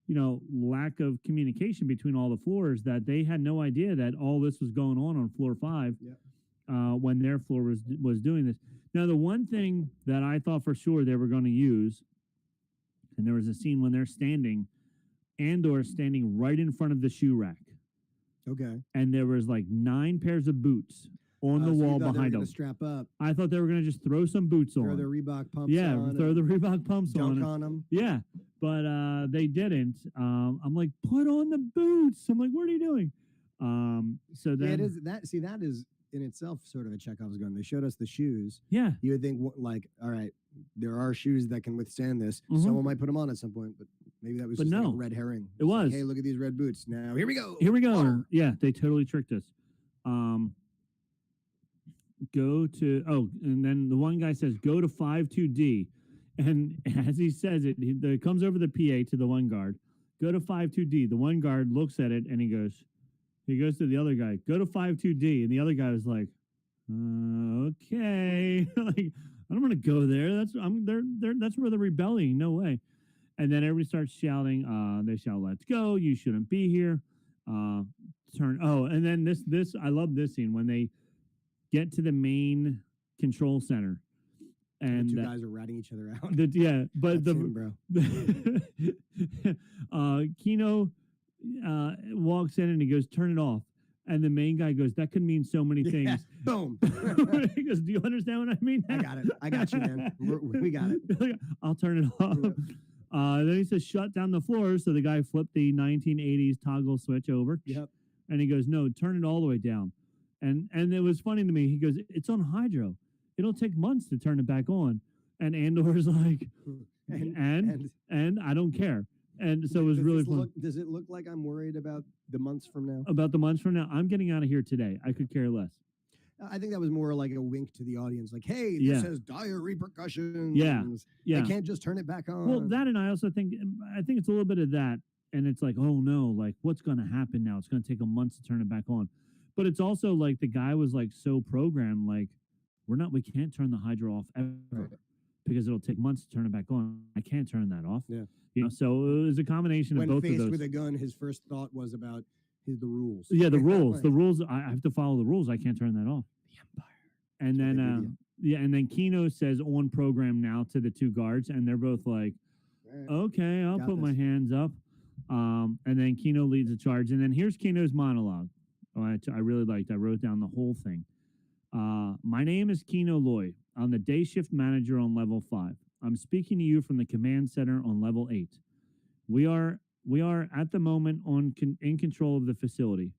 lack of communication between all the floors that they had no idea that all this was going on floor 5 when their floor was doing this. Now, the one thing that I thought for sure they were going to use, and there was a scene when they're standing. Andor standing right in front of the shoe rack. Okay. And there was like 9 pairs of boots on the wall behind them. Strap up. I thought they were going to just throw some boots on. Throw the Reebok pumps on. Yeah, throw the Reebok pumps dunk on them. Yeah, but they didn't. I'm like, put on the boots. I'm like, what are you doing? So then it is that. See, that is in itself sort of a Chekhov's gun. They showed us the shoes. Yeah. You would think, like, all right, there are shoes that can withstand this. Mhm. Someone might put them on at some point, but maybe that was just like a red herring. It was. Like, hey, look at these red boots. Now, here we go. Here we go. Oh. Yeah, they totally tricked us. Go to, and then the one guy says, go to 52D. And as he says it, it comes over the PA to the one guard. Go to 52D. The one guard looks at it and he goes to the other guy, go to 52D. And the other guy was like, okay. Like, I don't want to go there. That's where they're rebelling. No way. And then everybody starts shouting. They shout, "Let's go! You shouldn't be here." And then this I love this scene when they get to the main control center, and the two guys are ratting each other out. Kino walks in and he goes, "Turn it off." And the main guy goes, "That could mean so many things." Yeah, boom. He goes, "Do you understand what I mean?" I got it. I got you, man. We got it. I'll turn it off. Then he says, "Shut down the floor." So the guy flipped the 1980s toggle switch over. Yep. And he goes, "No, turn it all the way down." And it was funny to me. He goes, "It's on hydro. It'll take months to turn it back on." And Andor's like, and I don't care. And so it was really fun. Does it look like I'm worried about the months from now? About the months from now? I'm getting out of here today. I could care less. I think that was more like a wink to the audience, like, hey, this has dire repercussions. Yeah. They can't just turn it back on. Well, that, and I also think it's a little bit of that. And it's like, oh no, like what's going to happen now? It's going to take a month to turn it back on. But it's also like the guy was like so programmed, like we can't turn the hydro off ever because it'll take months to turn it back on. I can't turn that off. Yeah. So it was a combination of both of those. When faced with a gun, his first thought was about the rules. Yeah, the rules. The rules. I have to follow the rules. I can't turn that off. The Empire. And then, and then Kino says on program now to the two guards, and they're both like, okay, I'll put my hands up. And then Kino leads the charge. And then here's Kino's monologue. I really liked. I wrote down the whole thing. My name is Kino Loy. I'm the day shift manager on level 5. I'm speaking to you from the command center on level 8. We are at the moment in control of the facility.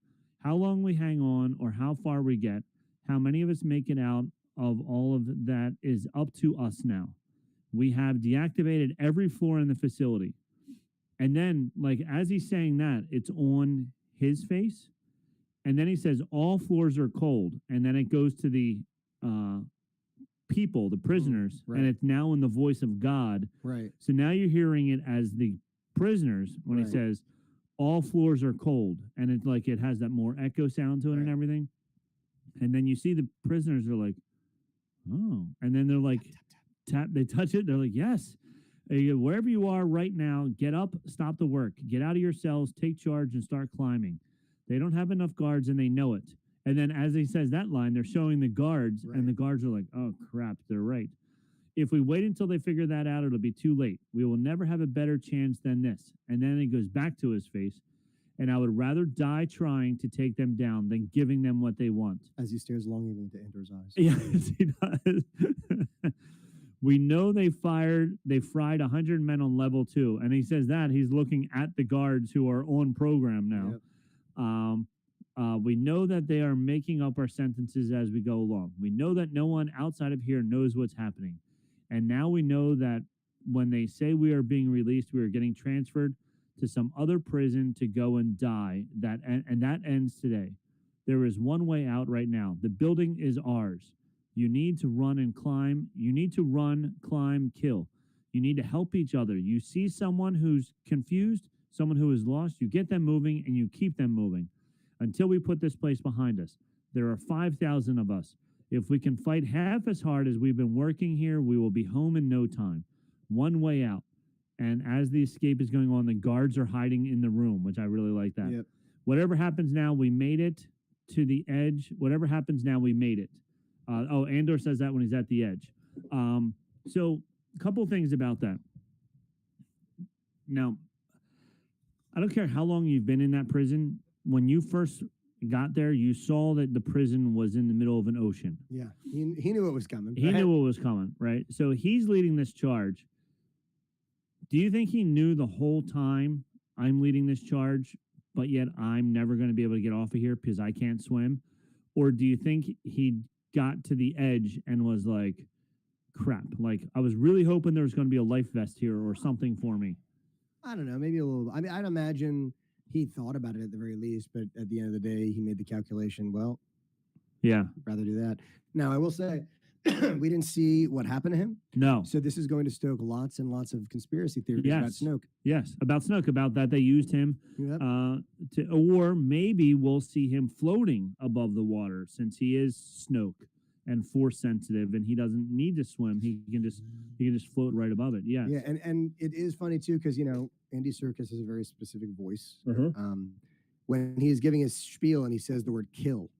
How long we hang on or how far we get, how many of us make it out of all of that is up to us now. We have deactivated every floor in the facility. And then, like, as he's saying that, it's on his face. And then he says, all floors are cold. And then it goes to the people, the prisoners, and it's now in the voice of God. Right. So now you're hearing it as the prisoners when he says, all floors are cold. And it's like it has that more echo sound to it and everything. And then you see the prisoners are like, oh. And then they're like, tap, they touch it. They're like, yes. Wherever you are right now, get up, stop the work, get out of your cells, take charge, and start climbing. They don't have enough guards, and they know it. And then as he says that line, they're showing the guards, and the guards are like, oh, crap, they're right. If we wait until they figure that out, it'll be too late. We will never have a better chance than this. And then he goes back to his face, and I would rather die trying to take them down than giving them what they want. As he stares longingly into Andor's eyes. Yes, he does. We know they fried 100 men on level 2. And he says that he's looking at the guards who are on program now. Yep. Um, we know that they are making up our sentences as we go along. We know that no one outside of here knows what's happening. And now we know that when they say we are being released, we are getting transferred to some other prison to go and die. And that ends today. There is one way out right now. The building is ours. You need to run and climb. You need to run, climb, kill. You need to help each other. You see someone who's confused, someone who is lost, you get them moving and you keep them moving until we put this place behind us. There are 5,000 of us. If we can fight half as hard as we've been working here, we will be home in no time. One way out. And as the escape is going on, the guards are hiding in the room, which I really like that. Yep. Whatever happens now, we made it to the edge. Whatever happens now, we made it. Andor says that when he's at the edge. So a couple things about that. Now, I don't care how long you've been in that prison. When you first got there, you saw that the prison was in the middle of an ocean. Yeah, he knew it was coming. He right? knew what was coming, right? So he's leading this charge. Do you think he knew the whole time I'm leading this charge, but yet I'm never going to be able to get off of here because I can't swim? Or do you think he got to the edge and was like, crap, like I was really hoping there was going to be a life vest here or something for me? I don't know, maybe a little. I mean, I'd imagine he thought about it at the very least, but at the end of the day, he made the calculation. Well, Yeah. I'd rather do that. Now, I will say, we didn't see what happened to him. No. So this is going to stoke lots and lots of conspiracy theories about Yes. Snoke. Yes. About Snoke, about that they used him Yep. or maybe we'll see him floating above the water since he is Snoke and force sensitive and he doesn't need to swim. He can just float right above it. Yes. Yeah, and it is funny too because Andy Serkis has a very specific voice. When he is giving his spiel and he says the word "kill,"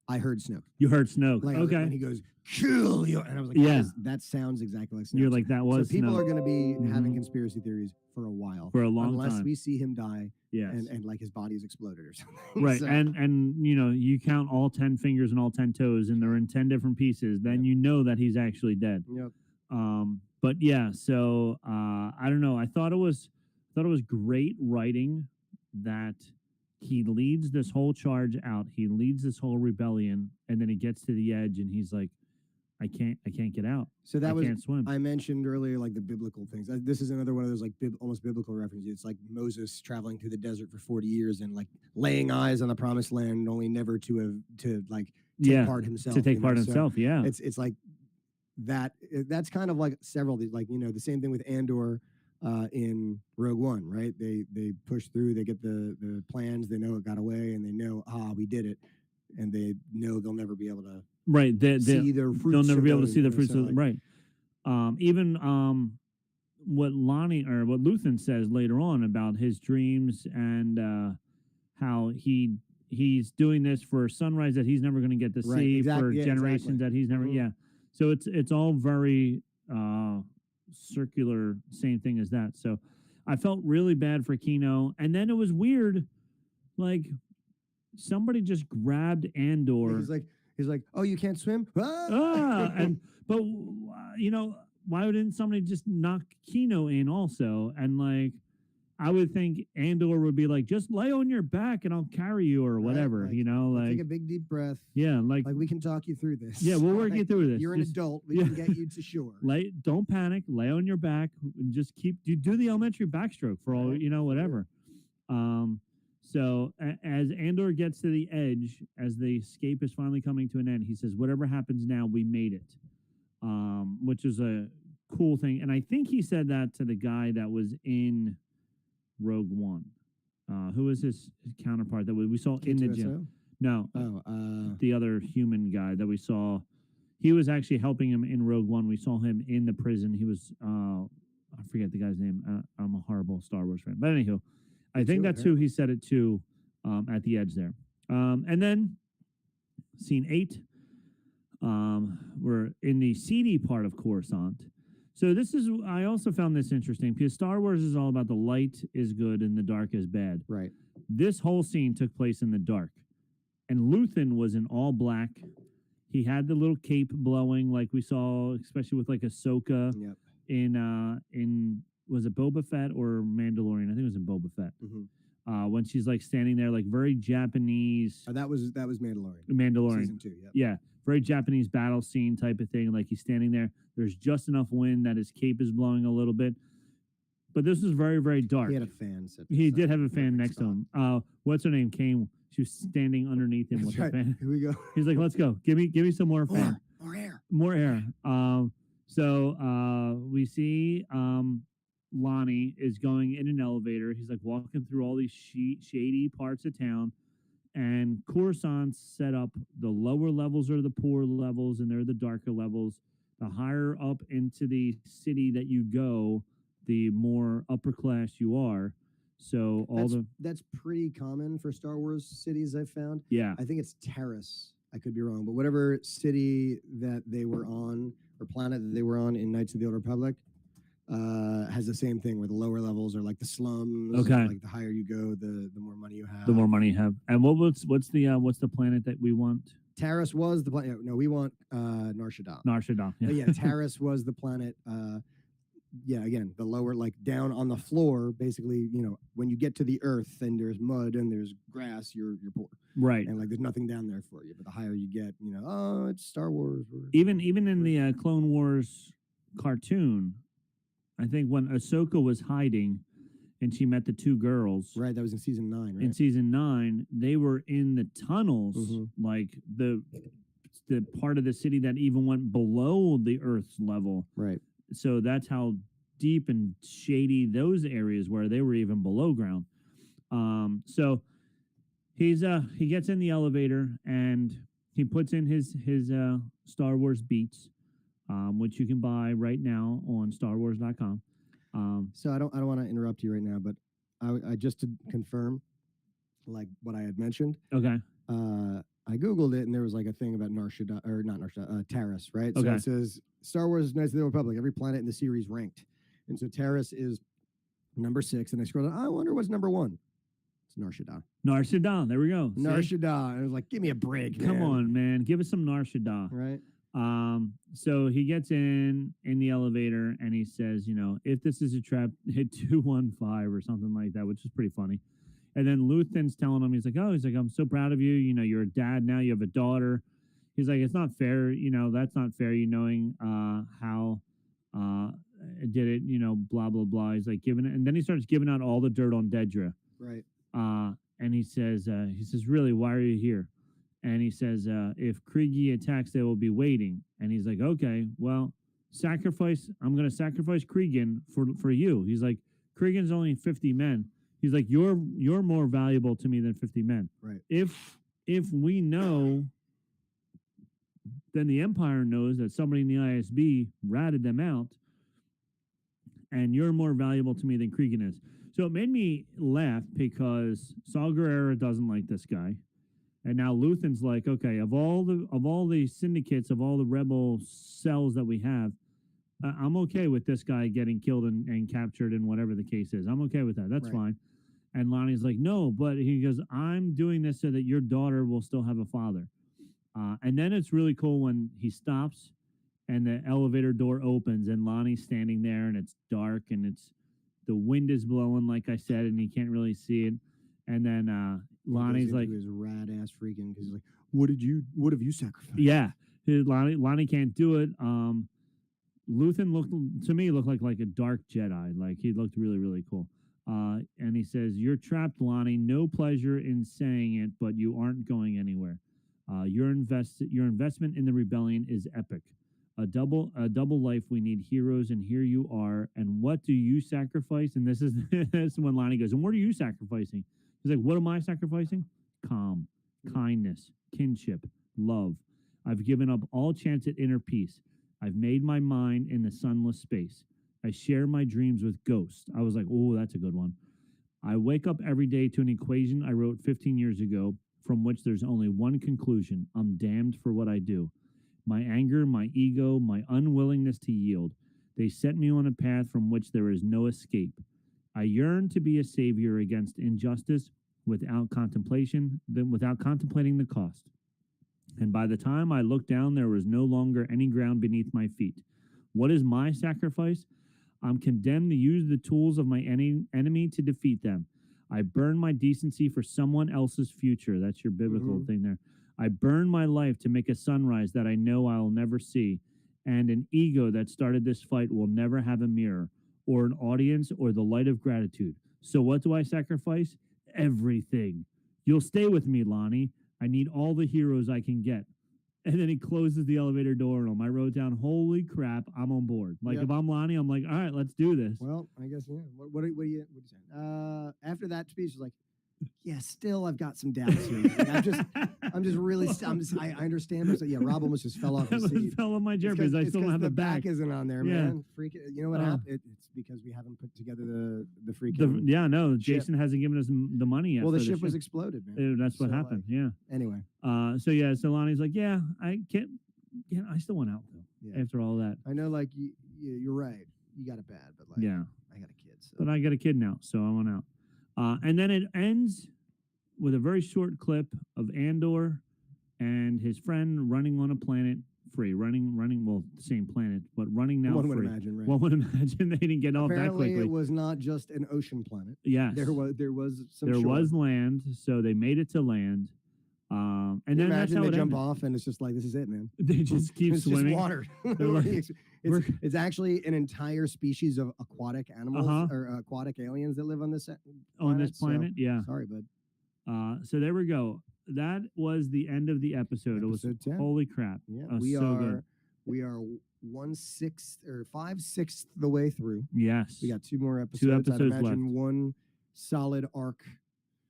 I heard Snoke. You heard Snoke. Like, Okay. and he goes "kill you," and I was like, Yeah. that sounds exactly like Snoke. You're like, that was so people Snoke. are going to be having Mhm. conspiracy theories for a while, For a long unless time. we see him die Yes. and like his body's exploded or something. Right. So, And you count all 10 fingers and all 10 toes and they're in 10 different pieces, then you know that he's actually dead. yep. But yeah, so I don't know. I thought it was great writing that he leads this whole charge out. He leads this whole rebellion, and then he gets to the edge, and he's like, "I can't get out. So that I was can't swim." I mentioned earlier, like the biblical things. This is another one of those like almost biblical references. It's like Moses traveling through the desert for 40 years and like laying eyes on the promised land, only never to like take part himself. to take part So himself. Yeah, it's like that. That's kind of like several of these, like the same thing with Andor in Rogue One, right? They push through, they get the plans, they know it got away, and they know we did it, and they know they'll never be able to right. see the fruits. They'll never of be able to those, see the so, fruits of like, right. Even what Luthen says later on about his dreams and how he's doing this for sunrise that he's never going to get to Right, see exactly, for yeah, generations exactly. that he's never. Mhm. Yeah, so it's all very circular, same thing as that. So I felt really bad for Kino, and then it was weird, like somebody just grabbed Andor. He's like, oh, you can't swim? But why didn't somebody just knock Kino in also? And like, I would think Andor would be like, just lay on your back and I'll carry you or whatever, Like, take a big deep breath. yeah, like Like we can talk you through this. yeah, we'll work you through this. You're an Just adult. We can get you to shore. don't panic, lay on your back and just do the elementary backstroke for all, whatever. So as Andor gets to the edge, as the escape is finally coming to an end, he says, whatever happens now, we made it. Which is a cool thing. And I think he said that to the guy that was in Rogue One. Who was his counterpart that we saw in the gym? No. The other human guy that we saw. He was actually helping him in Rogue One. We saw him in the prison. He was, I forget the guy's name. I'm a horrible Star Wars fan. But anywho, I think that's who he said it to at the edge there. And then scene 8. We're in the seedy part of Coruscant. So I also found this interesting because Star Wars is all about the light is good and the dark is bad. Right. This whole scene took place in the dark. And Luthen was in all black. He had the little cape blowing like we saw, especially with like Ahsoka Yep. in was it Boba Fett or Mandalorian? I think it was in Boba Fett. Mhm. when she's like standing there, like very Japanese That was Mandalorian. Mandalorian. Season 2, yeah. Yeah, very Japanese battle scene type of thing. Like he's standing there. There's just enough wind that his cape is blowing a little bit. But this was very, very dark. He had a fan set. He aside. did have a fan Perfect next spot. to him. What's her name? Came. She was standing underneath him with That's a right. fan. Here we go. He's like, "Let's go. Give me some more fan, More air. more air." So we see Lonnie is going in an elevator. He's like walking through all these shady parts of town, and Coruscant set up the lower levels are the poor levels, and they're the darker levels. The higher up into the city that you go, the more upper class you are. So That's pretty common for Star Wars cities, I've found. yeah, I think it's Terrace. I could be wrong, but whatever city that they were on or planet that they were on in Knights of the Old Republic has the same thing where the lower levels are like the slums. Okay. Like the higher you go, the more money you have. the more money you have. And what's the planet that we want? Terrace was the planet. No, we want Nar Shaddaa. Nar Shaddaa. Yeah. But yeah, Terrace was the planet. Yeah, again, the lower, like down on the floor, basically, when you get to the earth and there's mud and there's grass, you're poor. Right. And like there's nothing down there for you. But the higher you get, oh, it's Star Wars. Even in the Clone Wars cartoon, I think when Ahsoka was hiding and she met the two girls Right, that was in season 9, right? in season 9, they were in the tunnels, Mhm. like the part of the city that even went below the Earth's level. Right. So that's how deep and shady those areas were. They were even below ground. So he gets in the elevator and he puts in his Star Wars beats, which you can buy right now on StarWars.com. So I don't want to interrupt you right now, but I just to confirm, like what I had mentioned. Okay. I googled it and there was like a thing about Nar Shaddaa, or not Nar Shaddaa, Terrace, right? So Okay. it says Star Wars Knights of the Old Republic, every planet in the series ranked, and so Terrace is number 6. And I scrolled down. I wonder what's number 1. It's Nar Shaddaa. Nar Shaddaa. There we go. Nar See? Shaddaa. And I was like, give me a break, Come man. on, man. Give us some Nar Shaddaa. Right. So he gets in the elevator and he says, if this is a trap, hit 215 or something like that, which is pretty funny. And then Luthen's telling him, he's like, I'm so proud of you. You're a dad now. You have a daughter. He's like, it's not fair. That's not fair. Knowing how did it. Blah blah blah. He's like giving it, and then he starts giving out all the dirt on Dedra. Right. And he says, really, why are you here? And he says, if Kriegi attacks, they will be waiting. And he's like, okay, well, I'm going to sacrifice Kriegen for you. He's like, Kriegen's only 50 men. He's like, you're more valuable to me than 50 men. Right. If we know, then the Empire knows that somebody in the ISB ratted them out, and you're more valuable to me than Kriegen is. So it made me laugh because Saw Gerrera doesn't like this guy. And now Luthen's like, okay, of all the syndicates, of all the rebel cells that we have, I'm okay with this guy getting killed and captured and whatever the case is. I'm okay with that. That's Right. fine. And Lonnie's like, no, but he goes, I'm doing this so that your daughter will still have a father. And then it's really cool when he stops and the elevator door opens and Lonnie's standing there and it's dark and the wind is blowing, like I said, and he can't really see it. And then Lonnie's like, his rad ass freaking, because he's like, what have you sacrificed? yeah, Lonnie can't do it. Luthen looked like a dark Jedi. Like he looked really, really cool. And he says, you're trapped, Lonnie. No pleasure in saying it, but you aren't going anywhere. Your investment in the rebellion is epic. A double life. We need heroes, and here you are. And what do you sacrifice? And this is when Lonnie goes, and what are you sacrificing? He's like, what am I sacrificing? Calm, kindness, kinship, love. I've given up all chance at inner peace. I've made my mind in the sunless space. I share my dreams with ghosts. I was like, oh, that's a good one. I wake up every day to an equation I wrote 15 years ago, from which there's only one conclusion. I'm damned for what I do. My anger, my ego, my unwillingness to yield. They set me on a path from which there is no escape. I yearn to be a savior against injustice without contemplating the cost. And by the time I looked down, there was no longer any ground beneath my feet. What is my sacrifice? I'm condemned to use the tools of my enemy to defeat them. I burn my decency for someone else's future. That's your biblical Mhm. thing there. I burn my life to make a sunrise that I know I'll never see. And an ego that started this fight will never have a mirror or an audience or the light of gratitude. So what do I sacrifice? Everything. You'll stay with me, Lonnie. I need all the heroes I can get. And then he closes the elevator door on him. I wrote down, holy crap, I'm on board. Like, Yep. if I'm Lonnie, I'm like, all right, let's do this. Well, I guess, yeah. What do you say? After that speech, was like, yeah, still I've got some doubts here. Like, I'm just really, I understand. But yeah, Rob almost just fell off I his almost seat. fell on my chair It's because I it's still don't have the a back. isn't on there, Yeah. man. Freak it. You know what happened? It's because we haven't put together the freaking. Yeah, no, ship. Jason hasn't given us the money yet. Well, the for ship was exploded, man. That's what So, happened. like, Yeah. Anyway, So Lonnie's like, yeah, I can't. Yeah, I still went out though. Yeah. After all that. I know, like you're right. You got it bad, but like, Yeah. I got a kid. So. But I got a kid now, so I went out. And then it ends with a very short clip of Andor and his friend running on a planet free, running. Well, the same planet, but running now One free. would imagine, right? One would imagine they didn't get off that Apparently, quickly. it was not just an ocean planet. Yes, There was some. there shore. was land, so they made it to land. And Can you then that's imagine how they it jump ended. off and it's just like, this is it, man. They just keep It's swimming. just water. They're like, it's actually an entire species of aquatic animals or aquatic aliens that live on this planet. Yeah. Sorry, bud. So there we go. That was the end of the episode. It was Episode 10. holy crap. Yeah, Oh, so good. we are 1/6 or 5/6 the way through. Yes. We got 2 more episodes. Two I'd episodes imagine left. one solid arc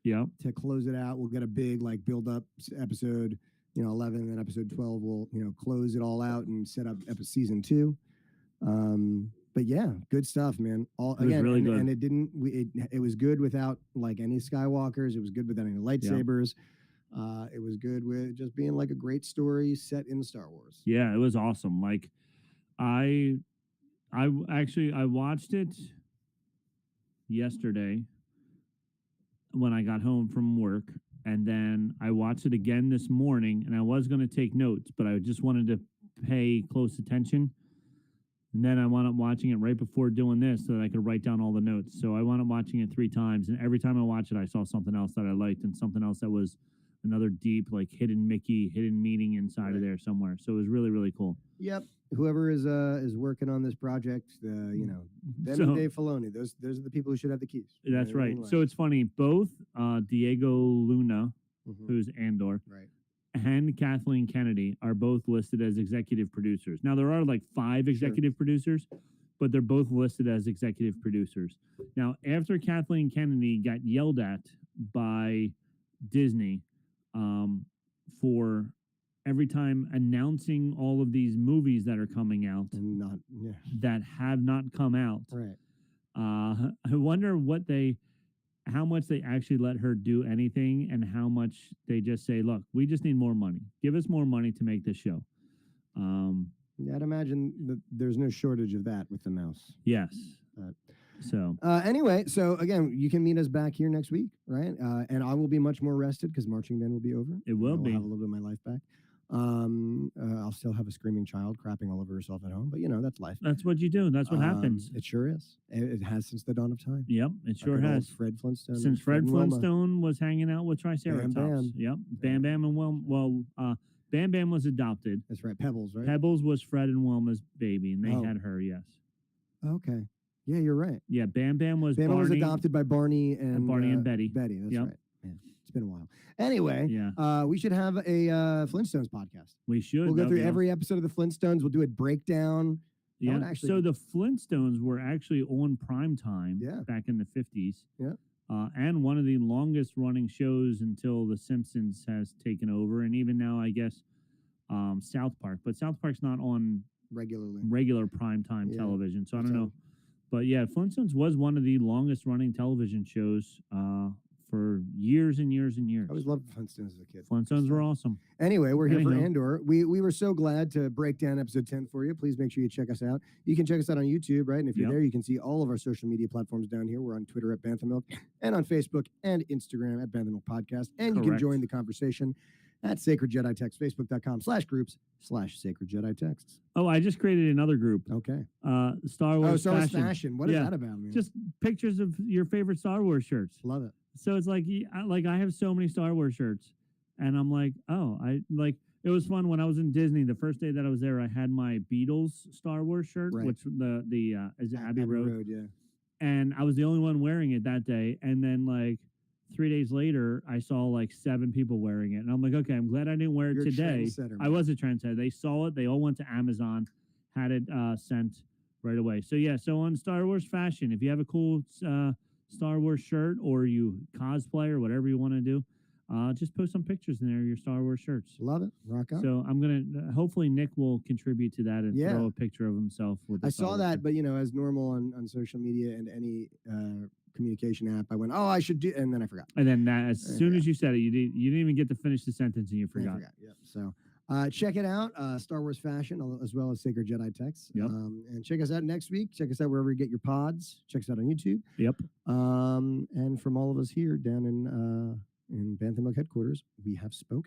Yep. to close it out. We'll get a big build up episode, 11, and then episode 12 will close it all out and set up season 2. But yeah, good stuff, man. Was really good. And it didn't. It was good without any Skywalkers. It was good without any lightsabers. It was good with just being like a great story set in Star Wars. Yeah, it was awesome. Like, I watched it yesterday when I got home from work, and then I watched it again this morning, and I was going to take notes, but I just wanted to pay close attention. And then I wound up watching it right before doing this so that I could write down all the notes. So I wound up watching it 3 times, and every time I watched it, I saw something else that I liked and something else that was another deep, hidden Mickey, hidden meaning inside of there somewhere. So it was really, really cool. Yep. Whoever is working on this project, them So- and Dave Filoni, those are the people who should have the keys. You That's know what I right. mean? So it's funny. Both Diego Luna, Mhm. who's Andor, Right. and Kathleen Kennedy are both listed as executive producers. Now, there are 5 executive producers, but they're both listed as executive producers. Now, after Kathleen Kennedy got yelled at by Disney for every time announcing all of these movies that are coming out And not that have not come out, right. I wonder how much they actually let her do anything and how much they just say, look, we just need more money. Give us more money to make this show. Yeah, I'd imagine that there's no shortage of that with the mouse. Yes. So Anyway, so again, you can meet us back here next week, right? And I will be much more rested because marching band will be over. It will I'll be. have a little bit of my life back. I'll still have a screaming child crapping all over herself at home, but that's life. that's what you do. That's what happens. It sure is. It has since the dawn of time. Yep, it sure Like an old has. Fred Flintstone. Since Fred and Wilma. Flintstone was hanging out with Triceratops. Bam. Yep. Bam Bam and Bam Bam was adopted. That's right. Pebbles, right? Pebbles was Fred and Wilma's baby, and they Oh. had her, yes. Okay. Yeah, you're right. Yeah, Bam Bam was Bam Barney. was adopted by Barney and Betty. Betty, that's Yep. right. Man, it's been a while. Anyway, Yeah, we should have a Flintstones podcast. we should. We'll go That'd through be every episode of the Flintstones. We'll do a breakdown. That would Yeah. actually So be- the Flintstones were actually on prime time back in the 50s. Yeah. And one of the longest running shows until The Simpsons has taken over. And even now, I guess, South Park. But South Park's not on regularly. regular prime time Yeah. television. So I don't So- know. But yeah, Flintstones was one of the longest running television shows for years and years and years. I always loved Flintstones as a kid. Flintstones were awesome. Anyway, we're here for Anywho. Andor. We were so glad to break down episode 10 for you. Please make sure you check us out. You can check us out on YouTube, right? And if you're Yep. there, you can see all of our social media platforms down here. We're on Twitter at BanthaMilk and on Facebook and Instagram at BanthaMilk Podcast. And you can Correct. join the conversation at Sacred Jedi Text, Facebook.com/groups/Sacred Jedi Texts. Oh, I just created another group. Okay. Star Wars Star Wars Fashion. fashion. What is Yeah. that about, man? Just pictures of your favorite Star Wars shirts. love it. So it's like, I have so many Star Wars shirts, and I'm like, oh, I like. It was fun when I was in Disney. The first day that I was there, I had my Beatles Star Wars shirt, Right. which the is it Abbey Road? yeah. And I was the only one wearing it that day. And then like 3 days later, I saw like 7 people wearing it, and I'm like, okay, I'm glad I didn't wear it You're a today. trendsetter, I man. was a trendsetter. They saw it. They all went to Amazon, had it sent right away. So yeah, so on Star Wars fashion, if you have a cool Star Wars shirt or you cosplay or whatever you want to do, just post some pictures in there of your Star Wars shirts. Love it. Rock on. So I'm gonna hopefully Nick will contribute to that and Yeah. throw a picture of himself with. The I Star saw Wars that, shirt. but as normal on social media and any communication app, I went, oh, I should do, and then I forgot. And then as I soon forgot. as you said it, you didn't even get to finish the sentence and you I forgot. Yep. So check it out, Star Wars fashion, as well as Sacred Jedi Texts. Yep. And check us out next week. Check us out wherever you get your pods. Check us out on YouTube. Yep. And from all of us here down in BanthaMilk headquarters, we have spoken.